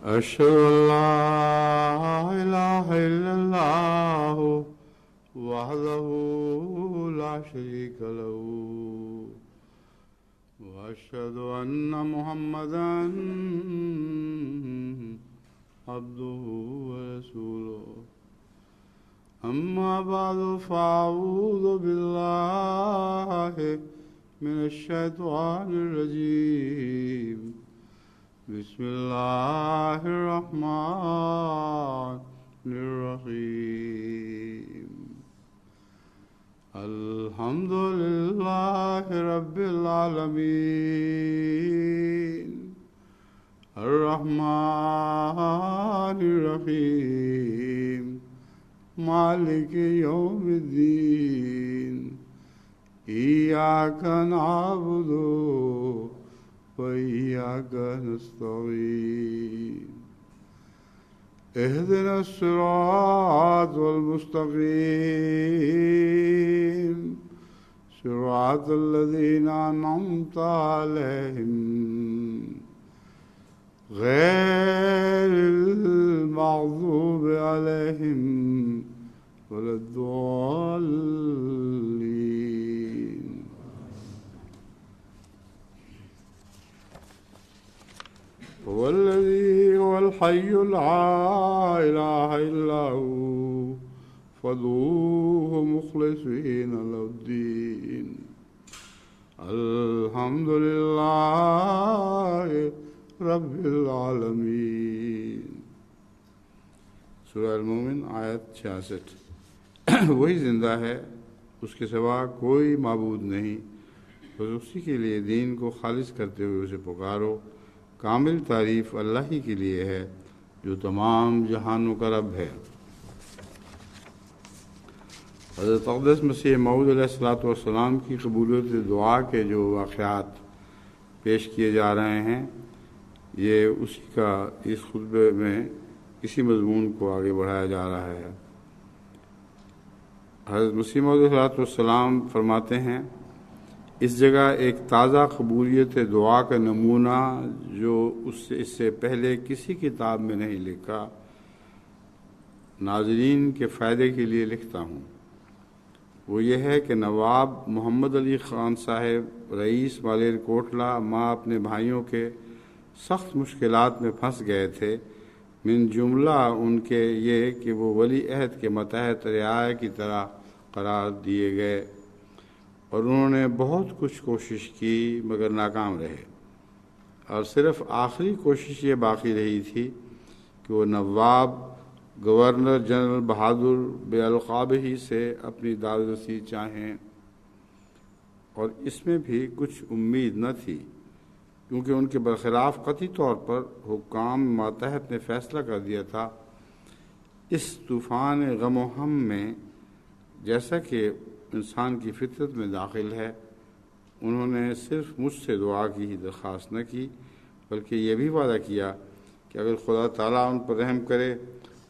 أشهد أن لا إله إلا الله وحده لا شريك له وأشهد أن محمدا عبده ورسوله أما بعد فأعوذ بالله من الشيطان الرجيم بسم الله الرحمن الرحيم الحمد لله رب العالمين الرحمن الرحيم مالك يوم الدين إياك نعبد وإياك نستعين اهدنا الصراط المستقيم صراط الذين أنعمت عليهم غير المغضوب عليهم ولا الضالين. هو الذي هو الحي لا إله إلا هو فادعوه مخلصين له الدين الحمد لله رب العالمین. سورہ المومن آیت 66. وہی زندہ ہے، اس کے سوا کوئی معبود نہیں، بس اسی کے لیے دین کو خالص کرتے ہوئے اسے پکارو. کامل تعریف اللہ ہی کے لیے ہے جو تمام جہانوں کا رب ہے. حضرت اقدس مسیح موعود علیہ السلام کی قبولیت دعا کے جو واقعات پیش کیے جا رہے ہیں، یہ اسی کا اس خطبے میں اسی مضمون کو آگے بڑھایا جا رہا ہے. حضرت مسیح موعود علیہ السلام فرماتے ہیں، اس جگہ ایک تازہ قبولیت دعا کا نمونہ جو اس سے پہلے کسی کتاب میں نہیں لکھا، ناظرین کے فائدے کے لیے لکھتا ہوں. وہ یہ ہے کہ نواب محمد علی خان صاحب رئیس مالیر کوٹلہ ماں اپنے بھائیوں کے سخت مشکلات میں پھنس گئے تھے. من جملہ ان کے یہ کہ وہ ولی عہد کے ماتحت رعایا کی طرح قرار دیے گئے، اور انہوں نے بہت کچھ کوشش کی مگر ناکام رہے، اور صرف آخری کوشش یہ باقی رہی تھی کہ وہ نواب گورنر جنرل بہادر بے القاب ہی سے اپنی دادرسی چاہیں، اور اس میں بھی کچھ امید نہ تھی، کیونکہ ان کے برخلاف قطعی طور پر حکام ماتحت نے فیصلہ کر دیا تھا. اس طوفان غم و ہم میں، جیسا کہ انسان کی فطرت میں داخل ہے، انہوں نے صرف مجھ سے دعا کی ہی درخواست نہ کی، بلکہ یہ بھی وعدہ کیا کہ اگر خدا تعالیٰ ان پر رحم کرے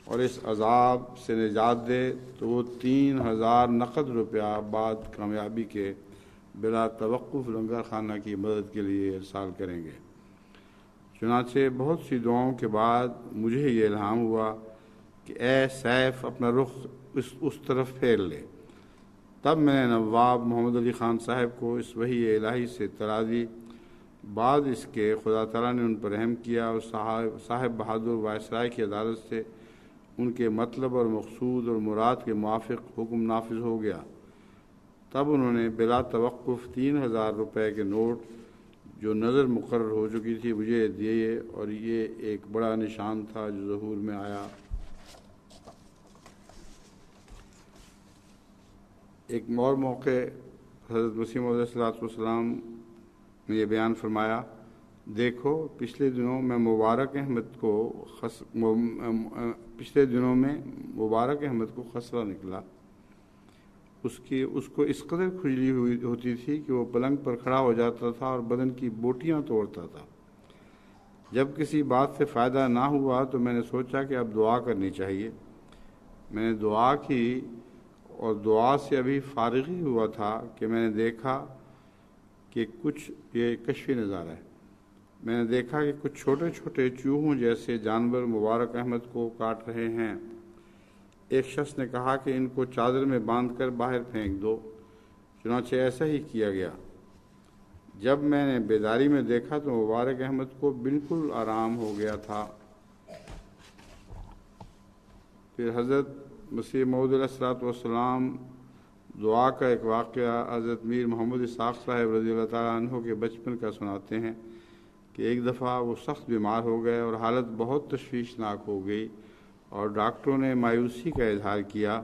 اور اس عذاب سے نجات دے تو وہ 3000 نقد روپیہ بعد کامیابی کے بلا توقف لنگر خانہ کی مدد کے لیے ارسال کریں گے. چنانچہ بہت سی دعاؤں کے بعد مجھے یہ الہام ہوا کہ اے سیف اپنا رخ اس طرف پھیر لے. تب میں نے نواب محمد علی خان صاحب کو اس وحی الہی سے اطلاع دی. بعد اس کے خدا تعالیٰ نے ان پر رحم کیا اور صاحب بہادر وائسرائے کی عدالت سے ان کے مطلب اور مقصود اور مراد کے موافق حکم نافذ ہو گیا. تب انہوں نے بلا توقف 3000 روپے کے نوٹ جو نظر مقرر ہو چکی تھی مجھے دیے، اور یہ ایک بڑا نشان تھا جو ظہور میں آیا. ایک اور موقع حضرت مسیح موعود علیہ السلام نے یہ بیان فرمایا، دیکھو پچھلے دنوں میں مبارک احمد کو خسرہ نکلا. اس کو اس قدر کھجلی ہوتی تھی کہ وہ پلنگ پر کھڑا ہو جاتا تھا اور بدن کی بوٹیاں توڑتا تھا. جب کسی بات سے فائدہ نہ ہوا تو میں نے سوچا کہ اب دعا کرنی چاہیے. میں نے دعا کی اور دعا سے ابھی فارغ ہی ہوا تھا کہ میں نے دیکھا کہ کچھ یہ کشفی نظارہ ہے. میں نے دیکھا کہ کچھ چھوٹے چھوٹے چوہوں جیسے جانور مبارک احمد کو کاٹ رہے ہیں۔ ایک شخص نے کہا کہ ان کو چادر میں باندھ کر باہر پھینک دو، چنانچہ ایسا ہی کیا گیا۔ جب میں نے بیداری میں دیکھا تو مبارک احمد کو بالکل آرام ہو گیا تھا۔ پھر حضرت مسیح موعود علیہ السلام دعا کا ایک واقعہ حضرت میر محمد اسحاق صاحب رضی اللہ تعالیٰ عنہ کے بچپن کا سناتے ہیں کہ ایک دفعہ وہ سخت بیمار ہو گئے اور حالت بہت تشویشناک ہو گئی اور ڈاکٹروں نے مایوسی کا اظہار کیا۔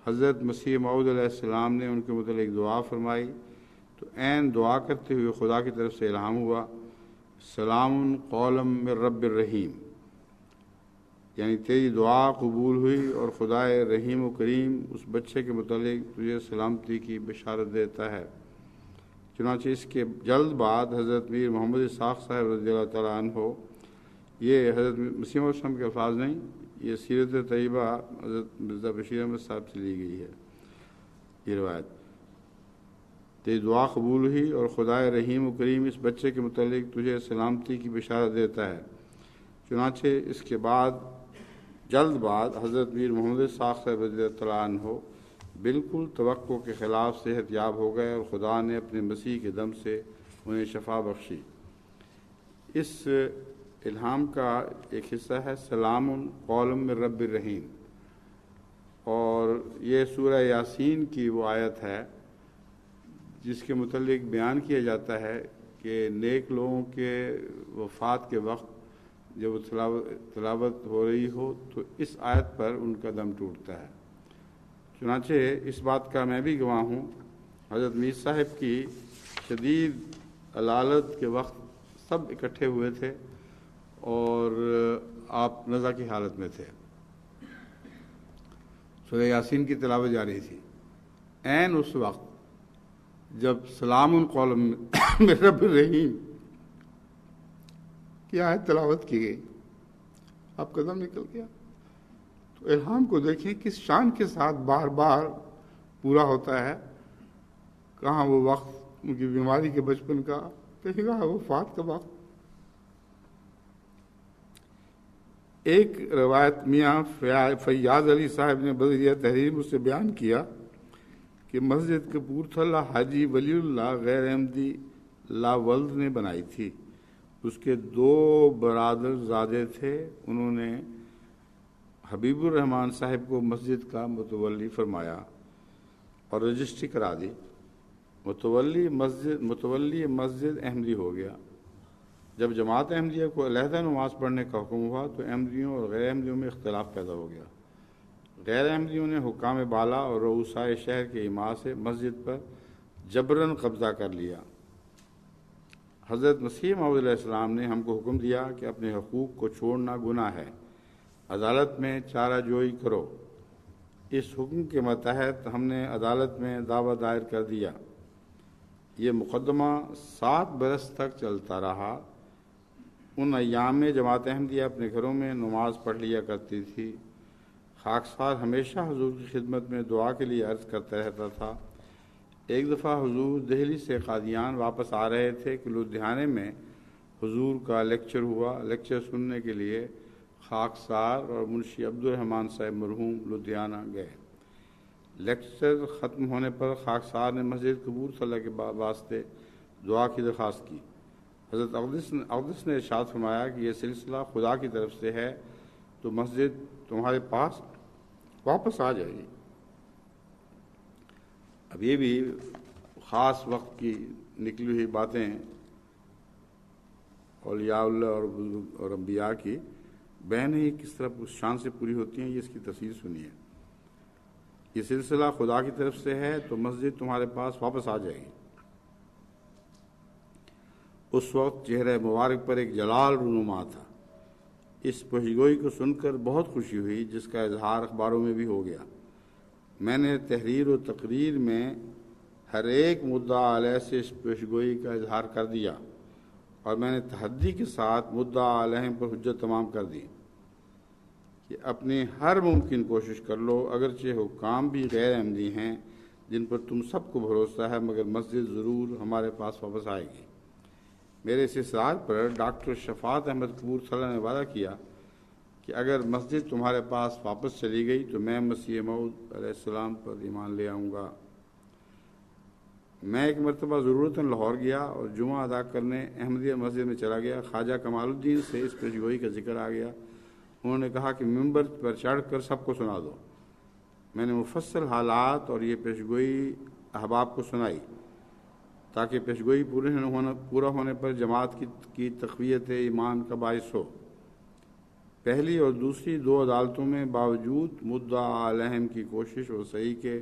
حضرت مسیح موعود علیہ السلام نے ان کے متعلق دعا فرمائی تو عین دعا کرتے ہوئے خدا کی طرف سے الہام ہوا، سلام قولا من رب الرحیم، یعنی تیری دعا قبول ہوئی اور خدا رحیم و کریم اس بچے کے متعلق تجھے سلامتی کی بشارت دیتا ہے۔ چنانچہ اس کے جلد بعد حضرت میر محمد اسحاق صاحب رضی اللہ تعالیٰ عنہ، یہ حضرت مسیح علیہ السلام کے الفاظ نہیں، یہ سیرت طیبہ حضرت مرزا بشیر احمد صاحب سے لی گئی ہے یہ روایت۔ تیری دعا قبول ہوئی اور خدا رحیم و کریم اس بچے کے متعلق تجھے سلامتی کی بشارت دیتا ہے۔ چنانچہ اس کے بعد جلد بعد حضرت میر محمد اسحاق صاحب رضی اللہ تعالیٰ عنہ بالکل توقع کے خلاف صحت یاب ہو گئے اور خدا نے اپنے مسیح کے دم سے انہیں شفا بخشی۔ اس الہام کا ایک حصہ ہے سلام قولا من رب الرحیم، اور یہ سورہ یاسین کی وہ آیت ہے جس کے متعلق بیان کیا جاتا ہے کہ نیک لوگوں کے وفات کے وقت جب وہ تلاوت ہو رہی ہو تو اس آیت پر ان کا دم ٹوٹتا ہے۔ چنانچہ اس بات کا میں بھی گواہ ہوں، حضرت میر صاحب کی شدید علالت کے وقت سب اکٹھے ہوئے تھے اور آپ نزع کی حالت میں تھے، سورہ یاسین کی تلاوت جاری تھی۔ عین اس وقت جب سلام قولا من رب الرحیم کی آیت تلاوت کی گئی، آپ کا دم نکل گیا۔ تو الہام کو دیکھیں کس شان کے ساتھ بار بار پورا ہوتا ہے۔ کہاں وہ وقت ان کی بیماری کے بچپن کا، کہیں کہاں وفات کا وقت۔ ایک روایت میاں فیاض علی صاحب نے بذریعہ تحریر مجھ سے بیان کیا کہ مسجد کپورتھلا حاجی ولی اللہ غیر احمدی لاولد نے بنائی تھی۔ اس کے 2 برادر زادے تھے، انہوں نے حبیب الرحمن صاحب کو مسجد کا متولی فرمایا اور رجسٹری کرا دی۔ متولی مسجد احمدی ہو گیا۔ جب جماعت احمدیہ کو علیحدہ نماز پڑھنے کا حکم ہوا تو احمدیوں اور غیر احمدیوں میں اختلاف پیدا ہو گیا۔ غیر احمدیوں نے حکام بالا اور رؤسائے شہر کے اما سے مسجد پر جبراً قبضہ کر لیا۔ حضرت مسیح موعود علیہ السلام نے ہم کو حکم دیا کہ اپنے حقوق کو چھوڑنا گناہ ہے، عدالت میں چارہ جوئی کرو۔ اس حکم کے متحد ہم نے عدالت میں دعویٰ دائر کر دیا۔ یہ مقدمہ 7 برس تک چلتا رہا۔ ان ایام میں جماعت احمدیہ اپنے گھروں میں نماز پڑھ لیا کرتی تھی۔ خاکسار ہمیشہ حضور کی خدمت میں دعا کے لیے عرض کرتا رہتا تھا۔ ایک دفعہ حضور دہلی سے قادیان واپس آ رہے تھے کہ لدھیانے میں حضور کا لیکچر ہوا۔ لیکچر سننے کے لیے خاکسار اور منشی عبدالرحمن صاحب مرحوم لدھیانہ گئے۔ لیکچر ختم ہونے پر خاکسار نے مسجد کپورتھلا کے واسطے دعا کی درخواست کی۔ حضرت اقدس نے ارشاد فرمایا کہ یہ سلسلہ خدا کی طرف سے ہے تو مسجد تمہارے پاس واپس آ جائے گی۔ اب یہ بھی خاص وقت کی نکلی ہوئی باتیں اولیاء اللہ اور انبیاء کی بہن ہی کس طرح اس شان سے پوری ہوتی ہیں، یہ اس کی تفصیل سنیے۔ یہ سلسلہ خدا کی طرف سے ہے تو مسجد تمہارے پاس واپس آ جائے گی۔ اس وقت چہرہ مبارک پر ایک جلال رونما تھا۔ اس پیشگوئی کو سن کر بہت خوشی ہوئی، جس کا اظہار اخباروں میں بھی ہو گیا۔ میں نے تحریر و تقریر میں ہر ایک مدعا علیہ سے اس پیشگوئی کا اظہار کر دیا اور میں نے تحدی کے ساتھ مدعا علیہ پر حجت تمام کر دی کہ اپنی ہر ممکن کوشش کر لو، اگرچہ حکام بھی غیر احمدی ہیں جن پر تم سب کو بھروسہ ہے، مگر مسجد ضرور ہمارے پاس واپس آئے گی۔ میرے اس اصرار پر ڈاکٹر شفاعت احمد کپورتھلہ نے وعدہ کیا کہ اگر مسجد تمہارے پاس واپس چلی گئی تو میں مسیح موعود علیہ السلام پر ایمان لے آؤں گا۔ میں ایک مرتبہ ضرورتاً لاہور گیا اور جمعہ ادا کرنے احمدیہ مسجد میں چلا گیا۔ خواجہ کمال الدین سے اس پیشگوئی کا ذکر آ گیا۔ انہوں نے کہا کہ ممبر پر چڑھ کر سب کو سنا دو۔ میں نے مفصل حالات اور یہ پیشگوئی احباب کو سنائی تاکہ پیشگوئی پورا ہونے پر جماعت کی تقویت ایمان کا باعث ہو۔ پہلی اور دوسری دو عدالتوں میں باوجود مدعا علیہم کی کوشش اور صحیح کے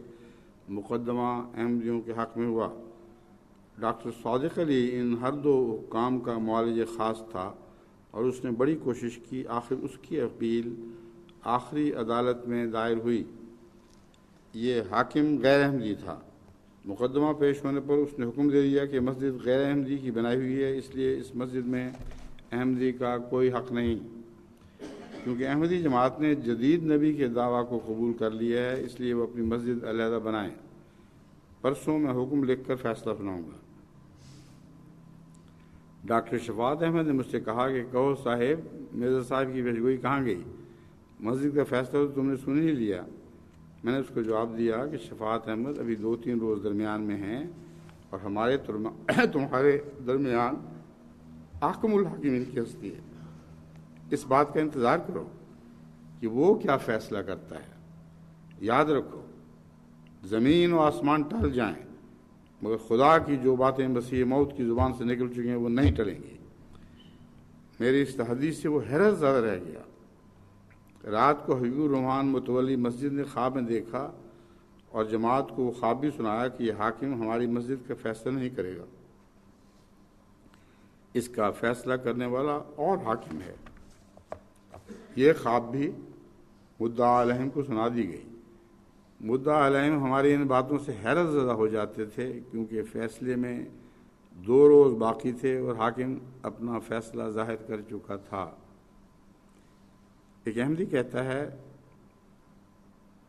مقدمہ احمدیوں کے حق میں ہوا۔ ڈاکٹر صادق علی ان ہر دو حکام کا معالج خاص تھا اور اس نے بڑی کوشش کی۔ آخر اس کی اپیل آخری عدالت میں دائر ہوئی۔ یہ حاکم غیر احمدی تھا۔ مقدمہ پیش ہونے پر اس نے حکم دے دیا کہ مسجد غیر احمدی کی بنائی ہوئی ہے، اس لیے اس مسجد میں احمدی کا کوئی حق نہیں۔ کیونکہ احمدی جماعت نے جدید نبی کے دعویٰ کو قبول کر لیا ہے، اس لیے وہ اپنی مسجد علیحدہ بنائیں۔ پرسوں میں حکم لکھ کر فیصلہ سناؤں گا۔ ڈاکٹر شفاعت احمد نے مجھ سے کہا کہ کہو صاحب، مرزا صاحب کی پیشگوئی کہاں گئی؟ مسجد کا فیصلہ تو تم نے سن ہی لیا۔ میں نے اس کو جواب دیا کہ شفاعت احمد ابھی 2-3 روز درمیان میں ہیں اور ہمارے تمہارے درمیان احکم الحاکمین کی ہستی ہے۔ اس بات کا انتظار کرو کہ وہ کیا فیصلہ کرتا ہے۔ یاد رکھو، زمین و آسمان ٹل جائیں مگر خدا کی جو باتیں مسیح موت کی زبان سے نکل چکی ہیں وہ نہیں ٹلیں گی۔ میری اس حدیث سے وہ حیرت زدہ رہ گیا۔ رات کو حبیب الرحمن متولی مسجد نے خواب میں دیکھا اور جماعت کو وہ خواب بھی سنایا کہ یہ حاکم ہماری مسجد کا فیصلہ نہیں کرے گا، اس کا فیصلہ کرنے والا اور حاکم ہے۔ یہ خواب بھی مدعا علیہم کو سنا دی گئی۔ مدعا علیہم ہماری ان باتوں سے حیرت زدہ ہو جاتے تھے کیونکہ فیصلے میں 2 روز باقی تھے اور حاکم اپنا فیصلہ ظاہر کر چکا تھا۔ ایک احمدی کہتا ہے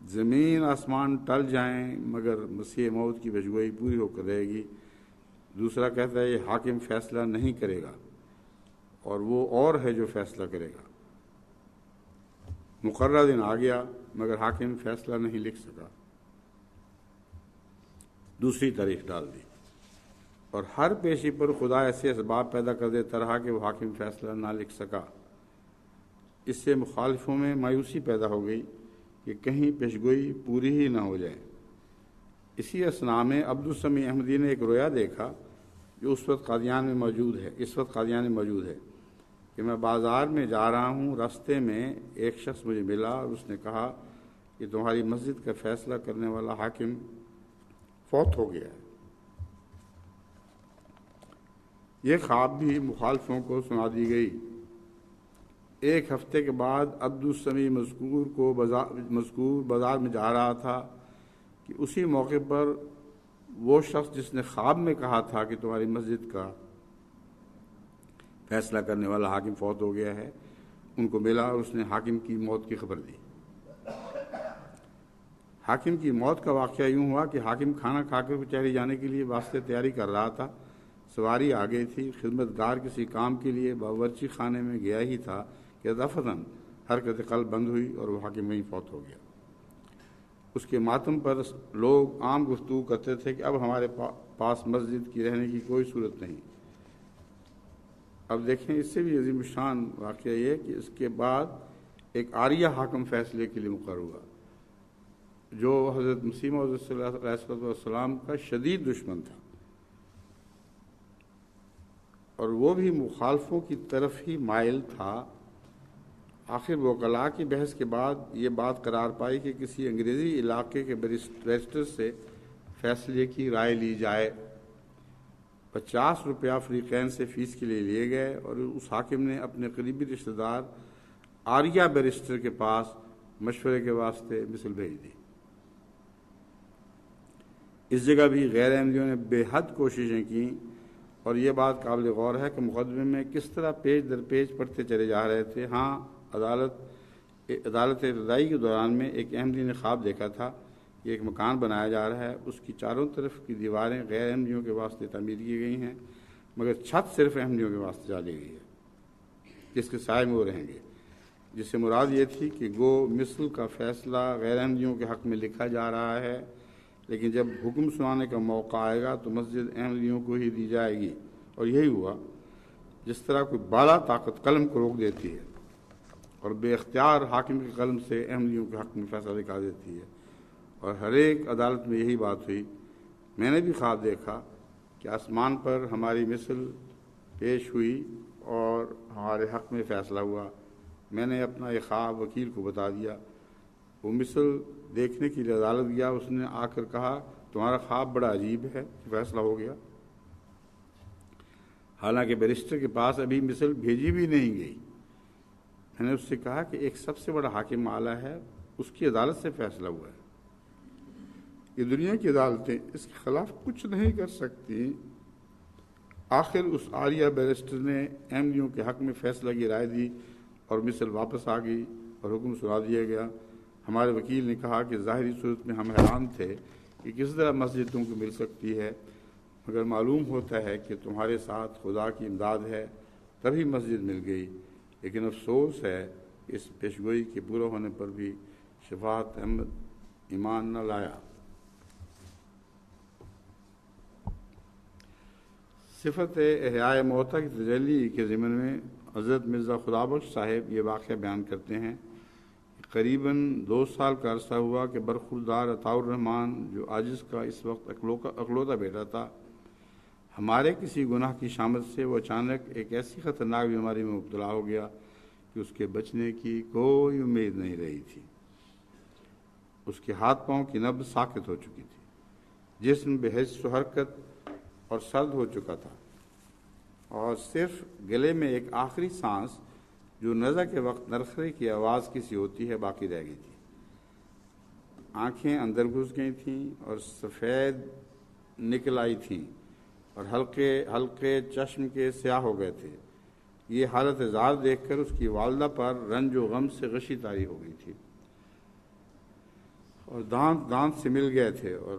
زمین آسمان ٹل جائیں مگر مسیح موعود کی پیشگوئی پوری ہو کر رہے گی۔ دوسرا کہتا ہے یہ حاکم فیصلہ نہیں کرے گا اور وہ اور ہے جو فیصلہ کرے گا۔ مقررہ دن آ گیا مگر حاکم فیصلہ نہیں لکھ سکا، دوسری تاریخ ڈال دی اور ہر پیشی پر خدا ایسے اسباب پیدا کر دیتا رہا کہ وہ حاکم فیصلہ نہ لکھ سکا۔ اس سے مخالفوں میں مایوسی پیدا ہو گئی کہ کہیں پیشگوئی پوری ہی نہ ہو جائے۔ اسی اثناء میں عبدالسمیع احمدی نے ایک رویا دیکھا جو اس وقت قادیان میں موجود ہے کہ میں بازار میں جا رہا ہوں، راستے میں ایک شخص مجھے ملا اور اس نے کہا کہ تمہاری مسجد کا فیصلہ کرنے والا حاکم فوت ہو گیا ہے۔ یہ خواب بھی مخالفوں کو سنا دی گئی۔ ایک ہفتے کے بعد عبدالسمیع مذکور بازار میں جا رہا تھا کہ اسی موقع پر وہ شخص جس نے خواب میں کہا تھا کہ تمہاری مسجد کا فیصلہ کرنے والا حاکم فوت ہو گیا ہے، ان کو ملا اور اس نے حاکم کی موت کی خبر دی۔ حاکم کی موت کا واقعہ یوں ہوا کہ حاکم کھانا کھا کر کچہری جانے کے لیے واسطے تیاری کر رہا تھا۔ سواری آ گئی تھی، خدمتگار کسی کام کے لیے باورچی خانے میں گیا ہی تھا کہ دفتن حرکت قلب بند ہوئی اور وہ حاکم وہیں فوت ہو گیا۔ اس کے ماتم پر لوگ عام گفتگو کرتے تھے کہ اب ہمارے پاس مسجد کی رہنے کی کوئی صورت نہیں۔ اب دیکھیں اس سے بھی عظیم الشان واقعہ یہ کہ اس کے بعد ایک عاریہ حاکم فیصلے کے لیے مقرر ہوا جو حضرت مسیح موعود صلی اللہ علیہ وسلم کا شدید دشمن تھا اور وہ بھی مخالفوں کی طرف ہی مائل تھا۔ آخر وکلاء کی بحث کے بعد یہ بات قرار پائی کہ کسی انگریزی علاقے کے بیرسٹر سے فیصلے کی رائے لی جائے۔ 50 روپیہ فریقین سے فیس کے لیے لیے گئے اور اس حاکم نے اپنے قریبی رشتہ دار آریہ بیرسٹر کے پاس مشورے کے واسطے مثل بھیج دی۔ اس جگہ بھی غیر احمدیوں نے بے حد کوششیں کیں اور یہ بات قابل غور ہے کہ مقدمے میں کس طرح پیج در پیج پڑھتے چلے جا رہے تھے۔ ہاں، عدالت ابتدائی کے دوران میں ایک احمدی نے خواب دیکھا تھا کہ ایک مکان بنایا جا رہا ہے، اس کی چاروں طرف کی دیواریں غیر احمدیوں کے واسطے تعمیر کی گئی ہیں، مگر چھت صرف احمدیوں کے واسطے ڈالی گئی ہے، جس کے سائے میں وہ رہیں گے، جس سے مراد یہ تھی کہ گو مثل کا فیصلہ غیر احمدیوں کے حق میں لکھا جا رہا ہے، لیکن جب حکم سنانے کا موقع آئے گا تو مسجد احمدیوں کو ہی دی جائے گی۔ اور یہی ہوا، جس طرح کوئی بالا طاقت قلم کو روک دیتی ہے اور بے اختیار حاکم کے قلم سے احمدیوں کے حق میں فیصلہ لکھا دیتی ہے، اور ہر ایک عدالت میں یہی بات ہوئی۔ میں نے بھی خواب دیکھا کہ آسمان پر ہماری مثل پیش ہوئی اور ہمارے حق میں فیصلہ ہوا۔ میں نے اپنا یہ خواب وکیل کو بتا دیا۔ وہ مثل دیکھنے کے لیے عدالت گیا، اس نے آ کر کہا تمہارا خواب بڑا عجیب ہے، فیصلہ ہو گیا۔ حالانکہ بیرسٹر کے پاس ابھی مثل بھیجی بھی نہیں گئی۔ میں نے اس سے کہا کہ ایک سب سے بڑا حاکم اعلیٰ ہے، اس کی عدالت سے فیصلہ ہوا ہے، یہ دنیا کی عدالتیں اس کے خلاف کچھ نہیں کر سکتی۔ آخر اس عالیہ بیرسٹر نے احمدیوں کے حق میں فیصلہ کی رائے دی اور مثل واپس آ گئی اور حکم سنا دیا گیا۔ ہمارے وکیل نے کہا کہ ظاہری صورت میں ہم حیران تھے کہ کس طرح مسجد تم کو مل سکتی ہے، مگر معلوم ہوتا ہے کہ تمہارے ساتھ خدا کی امداد ہے، تبھی مسجد مل گئی۔ لیکن افسوس ہے اس پیشگوئی کے پورا ہونے پر بھی شفاعت احمد ایمان نہ لایا۔ صفت احیاء موتیٰ کی تجلی کے ضمن میں حضرت مرزا خدا بخش صاحب یہ واقعہ بیان کرتے ہیں کہ قریباً 2 سال کا عرصہ ہوا کہ برخوردار عطاء الرحمن، جو عاجز کا اس وقت اکلوتا بیٹا تھا، ہمارے کسی گناہ کی شامت سے وہ اچانک ایک ایسی خطرناک بیماری میں مبتلا ہو گیا کہ اس کے بچنے کی کوئی امید نہیں رہی تھی۔ اس کے ہاتھ پاؤں کی نبض ساکت ہو چکی تھی، جسم بے حس و حرکت اور سرد ہو چکا تھا، اور صرف گلے میں ایک آخری سانس جو نزع کے وقت نرخرے کی آواز کسی ہوتی ہے باقی رہ گئی تھی۔ آنکھیں اندر گھس گئی تھیں اور سفید نکل آئی تھیں اور حلقے چشم کے سیاہ ہو گئے تھے۔ یہ حالت زار دیکھ کر اس کی والدہ پر رنج و غم سے غشی طاری ہو گئی تھی، اور دانت سے مل گئے تھے، اور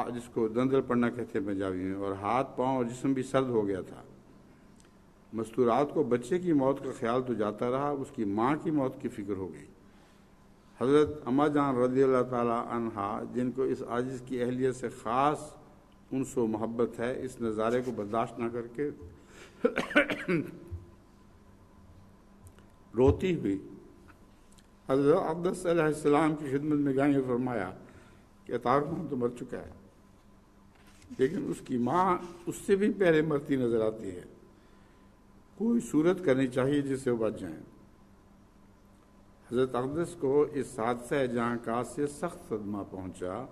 جس کو دندل پڑنا کہتے ہیں پنجابی میں، اور ہاتھ پاؤں اور جسم بھی سرد ہو گیا تھا۔ مستورات کو بچے کی موت کا خیال تو جاتا رہا، اس کی ماں کی موت کی فکر ہو گئی۔ حضرت اما جان رضی اللہ تعالی عنہا، جن کو اس عاجز کی اہلیت سے خاص انس و محبت ہے، اس نظارے کو برداشت نہ کر کے روتی ہوئی حضرت عبدالس علیہ السلام کی خدمت میں گئیں اور فرمایا کہ عطاء الرحمن تو مر چکا ہے، لیکن اس کی ماں اس سے بھی پہلے مرتی نظر آتی ہے، کوئی صورت کرنی چاہیے جس سے وہ بچ جائیں۔ حضرت اقدس کو اس حادثہ جہاں کا سے سخت صدمہ پہنچا۔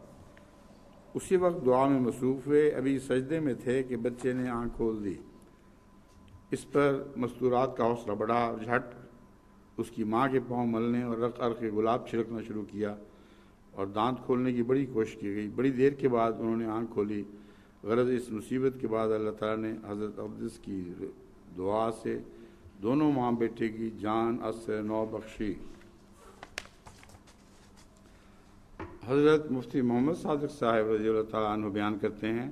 اسی وقت دعا میں مصروف ہوئے، ابھی سجدے میں تھے کہ بچے نے آنکھ کھول دی۔ اس پر مستورات کا حوصلہ بڑھا، جھٹ اس کی ماں کے پاؤں ملنے اور رق کے گلاب چھڑکنا شروع کیا، اور دانت کھولنے کی بڑی کوشش کی گئی۔ بڑی دیر کے بعد انہوں نے آنکھ کھولی۔ غرض اس مصیبت کے بعد اللہ تعالیٰ نے حضرت عبدس کی دعا سے دونوں ماں بیٹے کی جان عصر نو بخشی۔ حضرت مفتی محمد صادق صاحب رضی اللہ تعالیٰ عنہ بیان کرتے ہیں،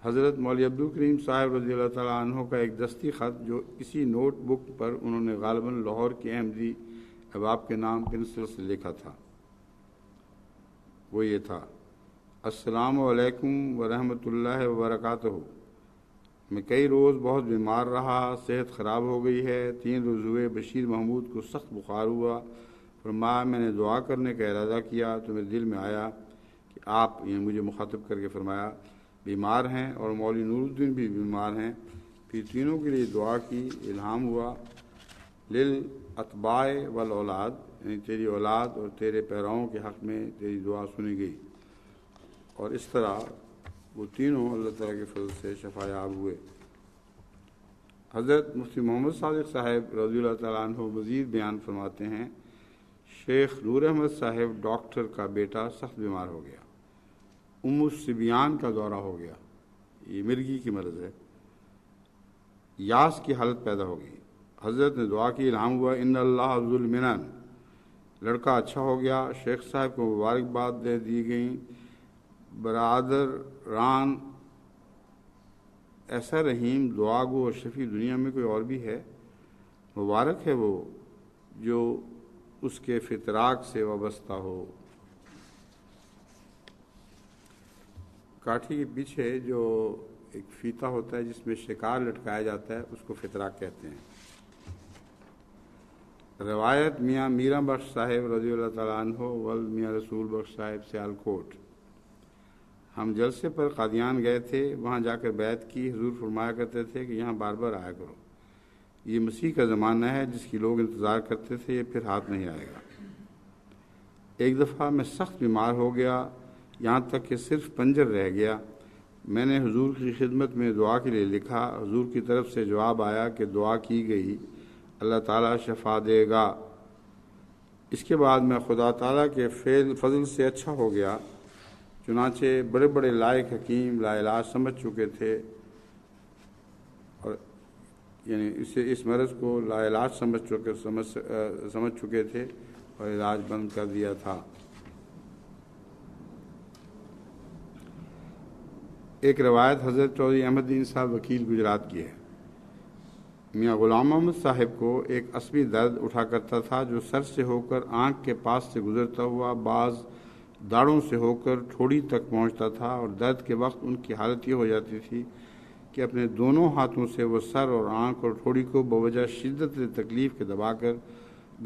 حضرت مولوی عبدالکریم صاحب رضی اللہ تعالیٰ عنہ کا ایک دستی خط جو اسی نوٹ بک پر انہوں نے غالباً لاہور کے احمدی احباب کے نام پنسل سے لکھا تھا، وہ یہ تھا: السلام علیکم ورحمۃ اللہ وبرکاتہ۔ میں کئی روز بہت بیمار رہا، صحت خراب ہو گئی ہے۔ 3 روز ہوئے بشیر محمود کو سخت بخار ہوا۔ فرمایا میں نے دعا کرنے کا ارادہ کیا تو میرے دل میں آیا کہ آپ، یہ مجھے مخاطب کر کے فرمایا، بیمار ہیں اور مولوی نور الدین بھی بیمار ہیں، پھر تینوں کے لیے دعا کی۔ الہام ہوا للاتباع والاولاد، یعنی تیری اولاد اور تیرے پیراؤں کے حق میں تیری دعا سنی گئی، اور اس طرح وہ تینوں اللہ تعالیٰ کے فضل سے شفا یاب ہوئے۔ حضرت مفتی محمد صادق صاحب رضی اللہ تعالیٰ عنہ مزید بیان فرماتے ہیں، شیخ نور احمد صاحب ڈاکٹر کا بیٹا سخت بیمار ہو گیا، الصبیان کا دورہ ہو گیا، یہ مرگی کی مرض ہے، یاس کی حالت پیدا ہو گئی۔ حضرت نے دعا کی، الہام ہوا ان اللہ ذو المنن، لڑکا اچھا ہو گیا۔ شیخ صاحب کو مبارکباد دے دی گئیں۔ برادران ایسا رحیم، دعا گو اور شفیع دنیا میں کوئی اور بھی ہے؟ مبارک ہے وہ جو اس کے فطراک سے وابستہ ہو۔ کاٹھی کے پیچھے جو ایک فیتا ہوتا ہے جس میں شکار لٹکایا جاتا ہے، اس کو فطراک کہتے ہیں۔ روایت میاں میرا بخش صاحب رضی اللہ تعالیٰ عنہ ولد میاں رسول بخش صاحب سیالکوٹ، ہم جلسے پر قادیان گئے تھے، وہاں جا کر بیعت کی۔ حضور فرمایا کرتے تھے کہ یہاں بار بار آیا کرو، یہ مسیح کا زمانہ ہے جس کی لوگ انتظار کرتے تھے، یہ پھر ہاتھ نہیں آئے گا۔ ایک دفعہ میں سخت بیمار ہو گیا، یہاں تک کہ صرف پنجر رہ گیا۔ میں نے حضور کی خدمت میں دعا کے لیے لکھا، حضور کی طرف سے جواب آیا کہ دعا کی گئی، اللہ تعالیٰ شفا دے گا۔ اس کے بعد میں خدا تعالیٰ کے فضل سے اچھا ہو گیا، چنانچہ بڑے بڑے لائق حکیم لا علاج سمجھ چکے تھے، اور یعنی اس مرض کو لا علاج سمجھ چکے تھے اور علاج بند کر دیا تھا۔ ایک روایت حضرت چودھری احمد دین صاحب وکیل گجرات کی ہے۔ میاں غلام محمد صاحب کو ایک عصبی درد اٹھا کرتا تھا جو سر سے ہو کر آنکھ کے پاس سے گزرتا ہوا بعض داڑھوں سے ہو کر ٹھوڑی تک پہنچتا تھا، اور درد کے وقت ان کی حالت یہ ہو جاتی تھی کہ اپنے دونوں ہاتھوں سے وہ سر اور آنکھ اور ٹھوڑی کو بوجہ شدت تکلیف کے دبا کر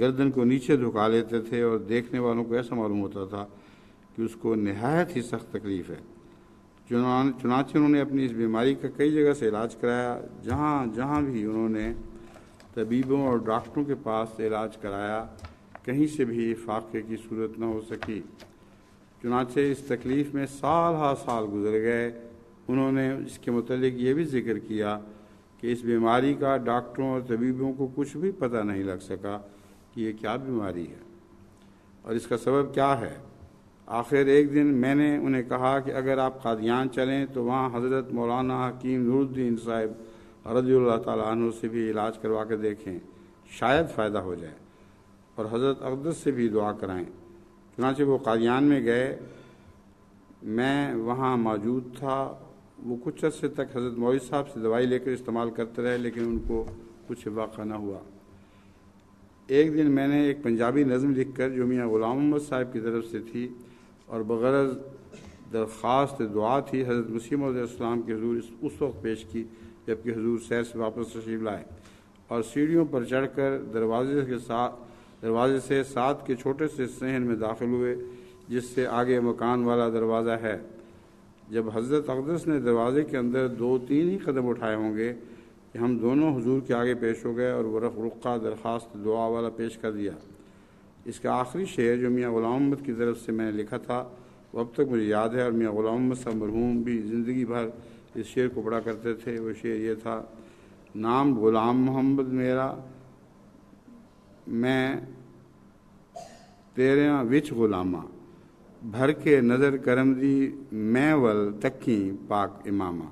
گردن کو نیچے جھکا لیتے تھے، اور دیکھنے والوں کو ایسا معلوم ہوتا تھا کہ اس کو نہایت ہی سخت تکلیف ہے۔ چنانچہ انہوں نے اپنی اس بیماری کا کئی جگہ سے علاج کرایا، جہاں بھی انہوں نے طبیبوں اور ڈاکٹروں کے پاس علاج کرایا، کہیں سے بھی فاقے کی صورت نہ ہو سکی۔ چنانچہ اس تکلیف میں سال ہا سال گزر گئے۔ انہوں نے اس کے متعلق یہ بھی ذکر کیا کہ اس بیماری کا ڈاکٹروں اور طبیبوں کو کچھ بھی پتہ نہیں لگ سکا کہ یہ کیا بیماری ہے اور اس کا سبب کیا ہے۔ آخر ایک دن میں نے انہیں کہا کہ اگر آپ قادیان چلیں تو وہاں حضرت مولانا حکیم نور الدین صاحب رضی اللہ تعالیٰ عنہ سے بھی علاج کروا کے دیکھیں، شاید فائدہ ہو جائے، اور حضرت اقدس سے بھی دعا کرائیں۔ چنانچہ وہ قادیان میں گئے، میں وہاں موجود تھا۔ وہ کچھ عرصے تک حضرت معیز صاحب سے دوائی لے کر استعمال کرتے رہے، لیکن ان کو کچھ واقع نہ ہوا۔ ایک دن میں نے ایک پنجابی نظم لکھ کر جو میاں غلام محمد صاحب کی طرف سے تھی اور بغرض درخواست دعا تھی، حضرت مسیح موعود علیہ السلام کے حضور اس وقت پیش کی جبکہ حضور سیر سے واپس تشریف لائے، اور سیڑھیوں پر چڑھ کر دروازے سے ساتھ کے چھوٹے سے صحن میں داخل ہوئے جس سے آگے مکان والا دروازہ ہے۔ جب حضرت اقدس نے دروازے کے اندر 2-3 ہی قدم اٹھائے ہوں گے کہ ہم دونوں حضور کے آگے پیش ہو گئے اور وہ رقعہ درخواست دعا والا پیش کر دیا۔ اس کا آخری شعر جو میاں غلام محمد کی طرف سے میں نے لکھا تھا وہ اب تک مجھے یاد ہے، اور میاں غلام محمد صاحب مرحوم بھی زندگی بھر اس شعر کو پڑھا کرتے تھے۔ وہ شعر یہ تھا: نام غلام محمد میرا، میں تیرے وچ غلامہ، بھر کے نظر کرم دی میں ول تکیں پاک امامہ۔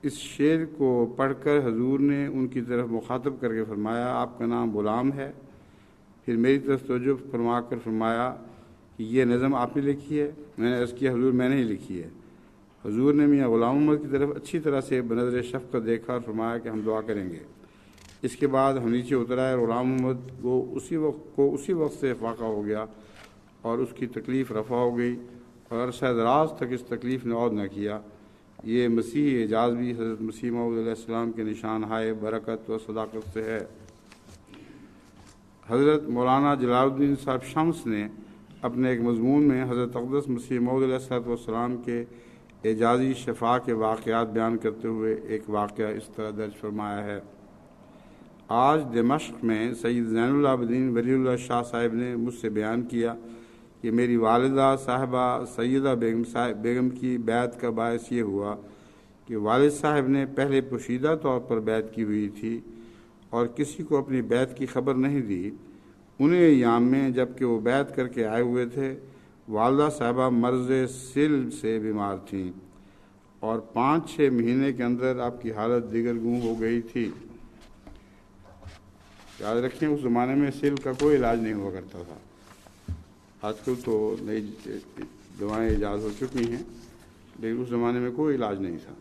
اس شعر کو پڑھ کر حضور نے ان کی طرف مخاطب کر کے فرمایا، آپ کا نام غلام ہے؟ پھر میری طرف توجہ فرما کر فرمایا کہ یہ نظم آپ نے لکھی ہے؟ میں نے عرض کیا حضور میں نے ہی لکھی ہے۔ حضور نے میاں غلام محمد کی طرف اچھی طرح سے بنظر شفقت دیکھا اور فرمایا کہ ہم دعا کریں گے۔ اس کے بعد ہم نیچے اترائے اور غلام محمد کو اسی وقت سے افاقہ ہو گیا اور اس کی تکلیف رفع ہو گئی، اور عرصہ دراز تک اس تکلیف نے عود نہ کیا۔ یہ مسیحی اعجاز بھی حضرت مسیح موعود علیہ السلام کے نشان ہائے برکت و صداقت سے ہے۔ حضرت مولانا جلال الدین صاحب شمس نے اپنے ایک مضمون میں حضرت اقدس مسیح موعود علیہ السلام کے اعجازی شفا کے واقعات بیان کرتے ہوئے ایک واقعہ اس طرح درج فرمایا ہے: آج دمشق میں سید زین العابدین ولی اللہ شاہ صاحب نے مجھ سے بیان کیا کہ میری والدہ صاحبہ سیدہ بیگم کی بیعت کا باعث یہ ہوا کہ والد صاحب نے پہلے پوشیدہ طور پر بیعت کی ہوئی تھی اور کسی کو اپنی بیعت کی خبر نہیں دی۔ انہیں ایام میں جب کہ وہ بیعت کر کے آئے ہوئے تھے، والدہ صاحبہ مرض سل سے بیمار تھیں اور 5-6 مہینے کے اندر آپ کی حالت دیگر گوں ہو گئی تھی۔ یاد رکھیں اس زمانے میں سل کا کوئی علاج نہیں ہوا کرتا تھا۔ آج کل تو نئی دوائیں ایجاد ہو چکی ہیں، لیکن اس زمانے میں کوئی علاج نہیں تھا۔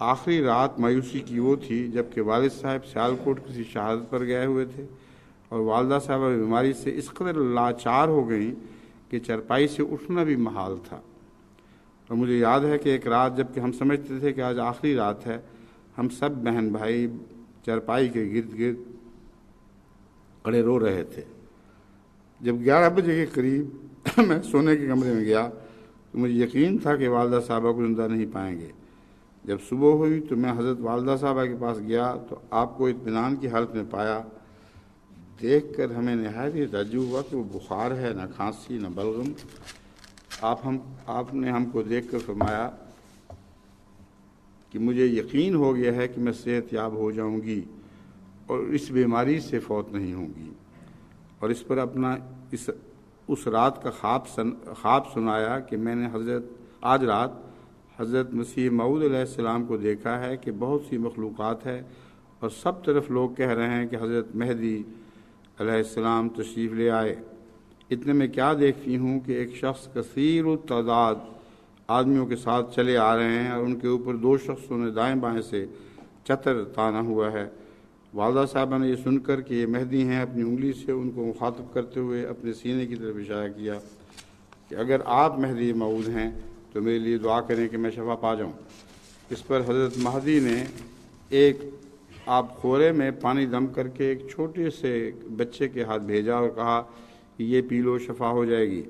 آخری رات مایوسی کی وہ تھی جب کہ والد صاحب سیالکوٹ کسی شہادت پر گئے ہوئے تھے اور والدہ صاحبہ بیماری سے اس قدر لاچار ہو گئیں کہ چرپائی سے اٹھنا بھی محال تھا۔ اور مجھے یاد ہے کہ ایک رات جب کہ ہم سمجھتے تھے کہ آج آخری رات ہے، ہم سب بہن بھائی چرپائی کے گرد گرد کھڑے رو رہے تھے۔ جب 11 بجے کے قریب میں سونے کے کمرے میں گیا تو مجھے یقین تھا کہ والدہ صاحبہ کو زندہ نہیں پائیں گے۔ جب صبح ہوئی تو میں حضرت والدہ صاحبہ کے پاس گیا تو آپ کو اطمینان کی حالت میں پایا۔ دیکھ کر ہمیں نہایت ہی تعجب ہوا کہ وہ بخار ہے، نہ کھانسی نہ بلغم۔ آپ نے ہم کو دیکھ کر فرمایا کہ مجھے یقین ہو گیا ہے کہ میں صحت یاب ہو جاؤں گی اور اس بیماری سے فوت نہیں ہوں گی، اور اس پر اپنا اس رات کا خواب سنایا کہ میں نے آج رات حضرت مسیح موعود علیہ السلام کو دیکھا ہے کہ بہت سی مخلوقات ہے اور سب طرف لوگ کہہ رہے ہیں کہ حضرت مہدی علیہ السلام تشریف لے آئے۔ اتنے میں کیا دیکھتی ہوں کہ ایک شخص کثیر التعداد آدمیوں کے ساتھ چلے آ رہے ہیں اور ان کے اوپر 2 شخصوں نے دائیں بائیں سے چتر تانا ہوا ہے۔ والدہ صاحبہ نے یہ سن کر کہ یہ مہدی ہیں اپنی انگلی سے ان کو مخاطب کرتے ہوئے اپنے سینے کی طرف اشارہ کیا کہ اگر آپ مہدی موعود ہیں تو میرے لیے دعا کریں کہ میں شفا پا جاؤں۔ اس پر حضرت مہدی نے ایک آب خورے میں پانی دم کر کے ایک چھوٹے سے بچے کے ہاتھ بھیجا اور کہا کہ یہ پی لو، شفا ہو جائے گی،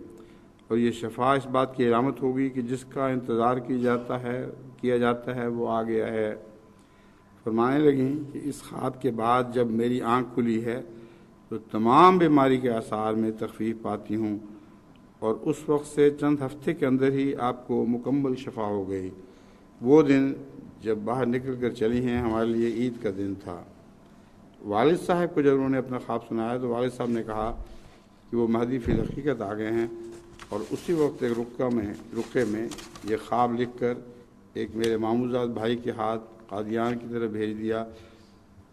اور یہ شفا اس بات کی علامت ہوگی کہ جس کا انتظار کیا جاتا ہے وہ آ گیا ہے۔ فرمانے لگیں کہ اس خواب کے بعد جب میری آنکھ کھلی ہے تو تمام بیماری کے آثار میں تخفیف پاتی ہوں، اور اس وقت سے چند ہفتے کے اندر ہی آپ کو مکمل شفا ہو گئی۔ وہ دن جب باہر نکل کر چلی ہیں ہمارے لیے عید کا دن تھا۔ والد صاحب کو جب انہوں نے اپنا خواب سنایا تو والد صاحب نے کہا کہ وہ مہدی فی الحقیقت آ گئے ہیں، اور اسی وقت ایک رقعے میں یہ خواب لکھ کر ایک میرے ماموزاد بھائی کے ہاتھ قادیان کی طرف بھیج دیا۔